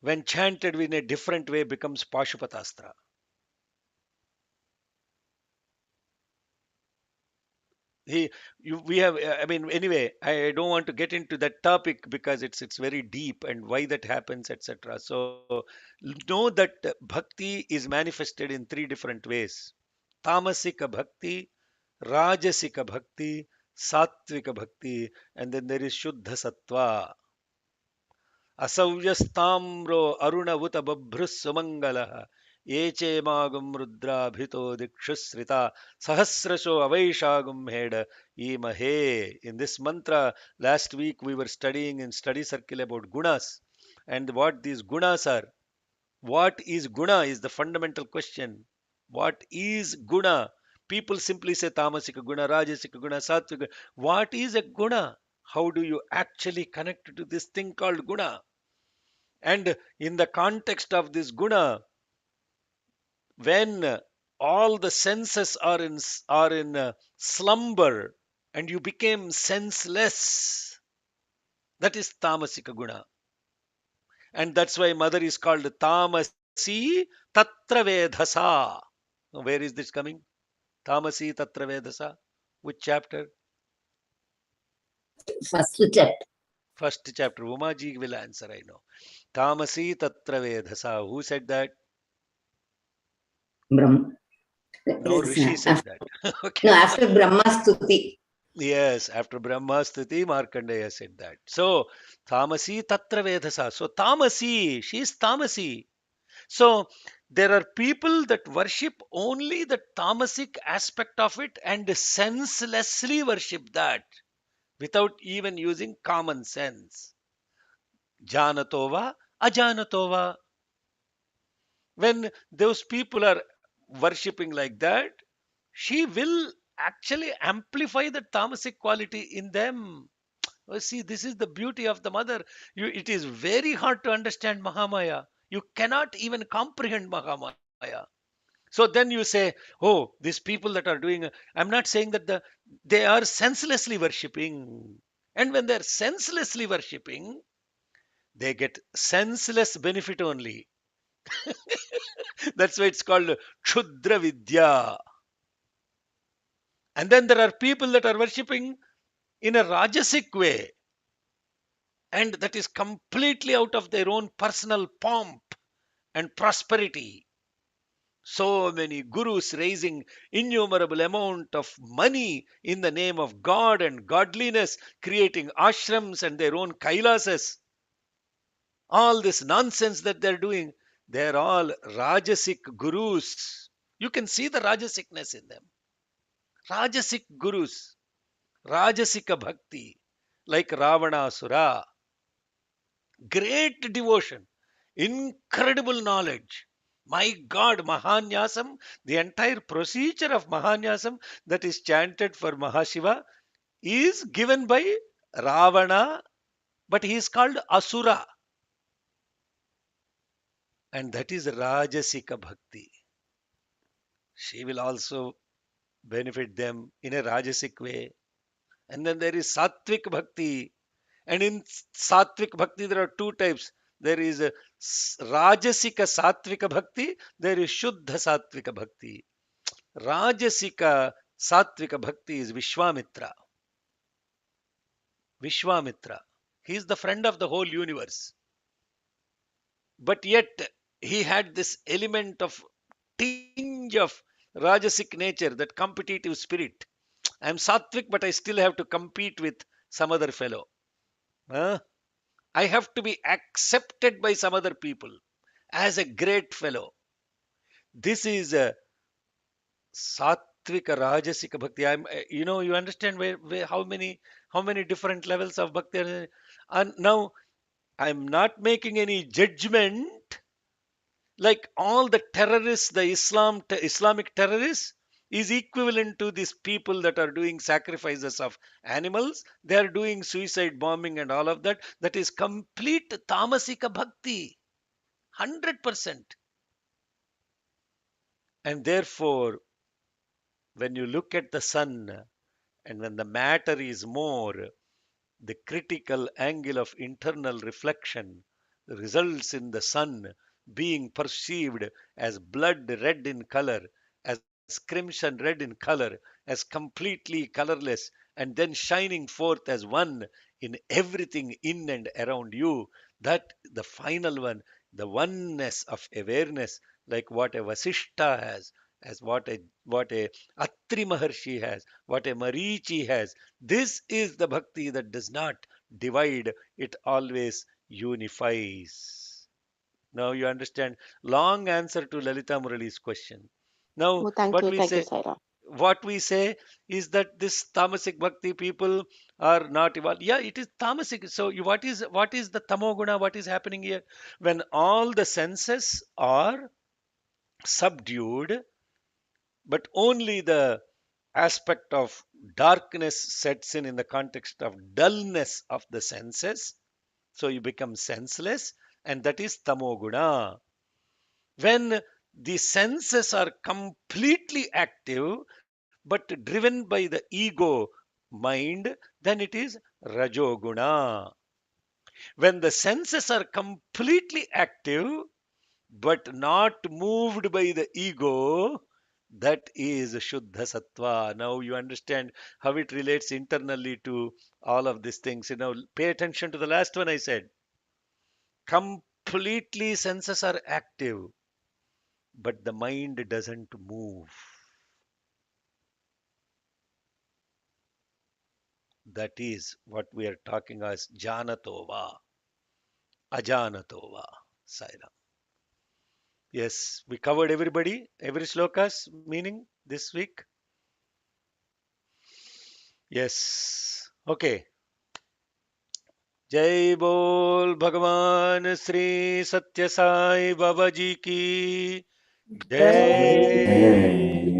Speaker 1: when chanted in a different way, becomes Pashupatastra. We have, I mean, anyway, I don't want to get into that topic because it's very deep and why that happens, etc. So know that bhakti is manifested in three different ways: tamasika bhakti, rajasika bhakti, sattvika bhakti, and then there is shuddha sattva. Asavyastamro aruna vuta babhrus sumangalaha. Eche magum rudrabhito dikshusrita sahasrasho avaishagum heda imahe. In this mantra, last week we were studying in study circle about gunas and what these gunas are. What is guna is the fundamental question. What is guna? People simply say tamasika guna, rajasika guna, sattvika guna. What is a guna? How do you actually connect to this thing called guna? And in the context of this guna, when all the senses are in slumber and you became senseless, that is tamasika guna. And that's why mother is called Tamasi Tatra Vedhasa. Now, where is this coming? Tamasi Tatra Vedhasa. Which chapter?
Speaker 11: First chapter.
Speaker 1: First chapter. Umaji will answer, I know. Tamasi Tatra Vedhasa. Who said that?
Speaker 11: Brahma.
Speaker 1: No, Rishi said that. Okay.
Speaker 11: No, after Brahma Stuti.
Speaker 1: Yes, after Brahma Stuti, Markandeya said that. So, Tamasi Tatra Vedhasa. So, Tamasi, she is Tamasi. So there are people that worship only the tamasic aspect of it and senselessly worship that without even using common sense. Janatova, ajanatova. When those people are worshipping like that, she will actually amplify the tamasic quality in them. Oh, see, this is the beauty of the mother. It is very hard to understand Mahamaya. You cannot even comprehend Mahamaya. So then you say, oh, these people that are doing, I'm not saying that they are senselessly worshipping. And when they're senselessly worshipping, they get senseless benefit only. That's why it's called Kshudra Vidya. And then there are people that are worshipping in a Rajasic way. And that is completely out of their own personal pomp and prosperity. So many gurus raising innumerable amount of money in the name of God and godliness, creating ashrams and their own kailasas. All this nonsense that they're doing, they're all Rajasic gurus. You can see the Rajasicness in them. Rajasic gurus, Rajasika bhakti, like Ravanasura. Great devotion, incredible knowledge. My God, Mahanyasam, the entire procedure of Mahanyasam that is chanted for Mahashiva is given by Ravana, but he is called Asura. And that is Rajasika Bhakti. She will also benefit them in a Rajasic way. And then there is Sattvic Bhakti. And in Sattvic Bhakti, there are two types. There is a Rajasika Sattvika Bhakti, there is Shuddha Sattvika Bhakti. Rajasika Sattvika Bhakti is Vishwamitra. Vishwamitra. He is the friend of the whole universe. But yet, he had this element of tinge of Rajasic nature, that competitive spirit. I am Sattvik, but I still have to compete with some other fellow. Huh? I have to be accepted by some other people as a great fellow. This is a Sattvika Rajasika Bhakti. You understand how many different levels of bhakti are there? And now I'm not making any judgment. Like all the terrorists, the Islamic terrorists is equivalent to these people that are doing sacrifices of animals. They are doing suicide bombing and all of that. That is complete tamasika bhakti, 100%. And therefore, when you look at the sun and when the matter is more, the critical angle of internal reflection results in the sun being perceived as blood red in color, as crimson red in color, as completely colorless, and then shining forth as one in everything in and around you. That the final one, the oneness of awareness, like what a Vasishta has, as what a Atri Maharshi has, what a Marichi has. This is the bhakti that does not divide, it always unifies. Now you understand. Long answer to Lalita Murali's question. Now,
Speaker 12: Oh, thank you, Saira.
Speaker 1: what we say is that this tamasic bhakti people are not evolved. Yeah, it is tamasic. So what is the tamoguna? What is happening here? When all the senses are subdued, but only the aspect of darkness sets in the context of dullness of the senses. So you become senseless, and that is tamoguna. When the senses are completely active but driven by the ego mind, then it is rajoguna. When the senses are completely active but not moved by the ego, that is Shuddha Sattva. Now you understand how it relates internally to all of these things. Pay attention to the last one I said. Completely senses are active, but the mind doesn't move. That is what we are talking as Janatova, Ajanatova. Saira. Yes, we covered everybody, every sloka's meaning this week. Yes. Okay. जय बोल भगवान श्री सत्य साई बाबा जी की जय।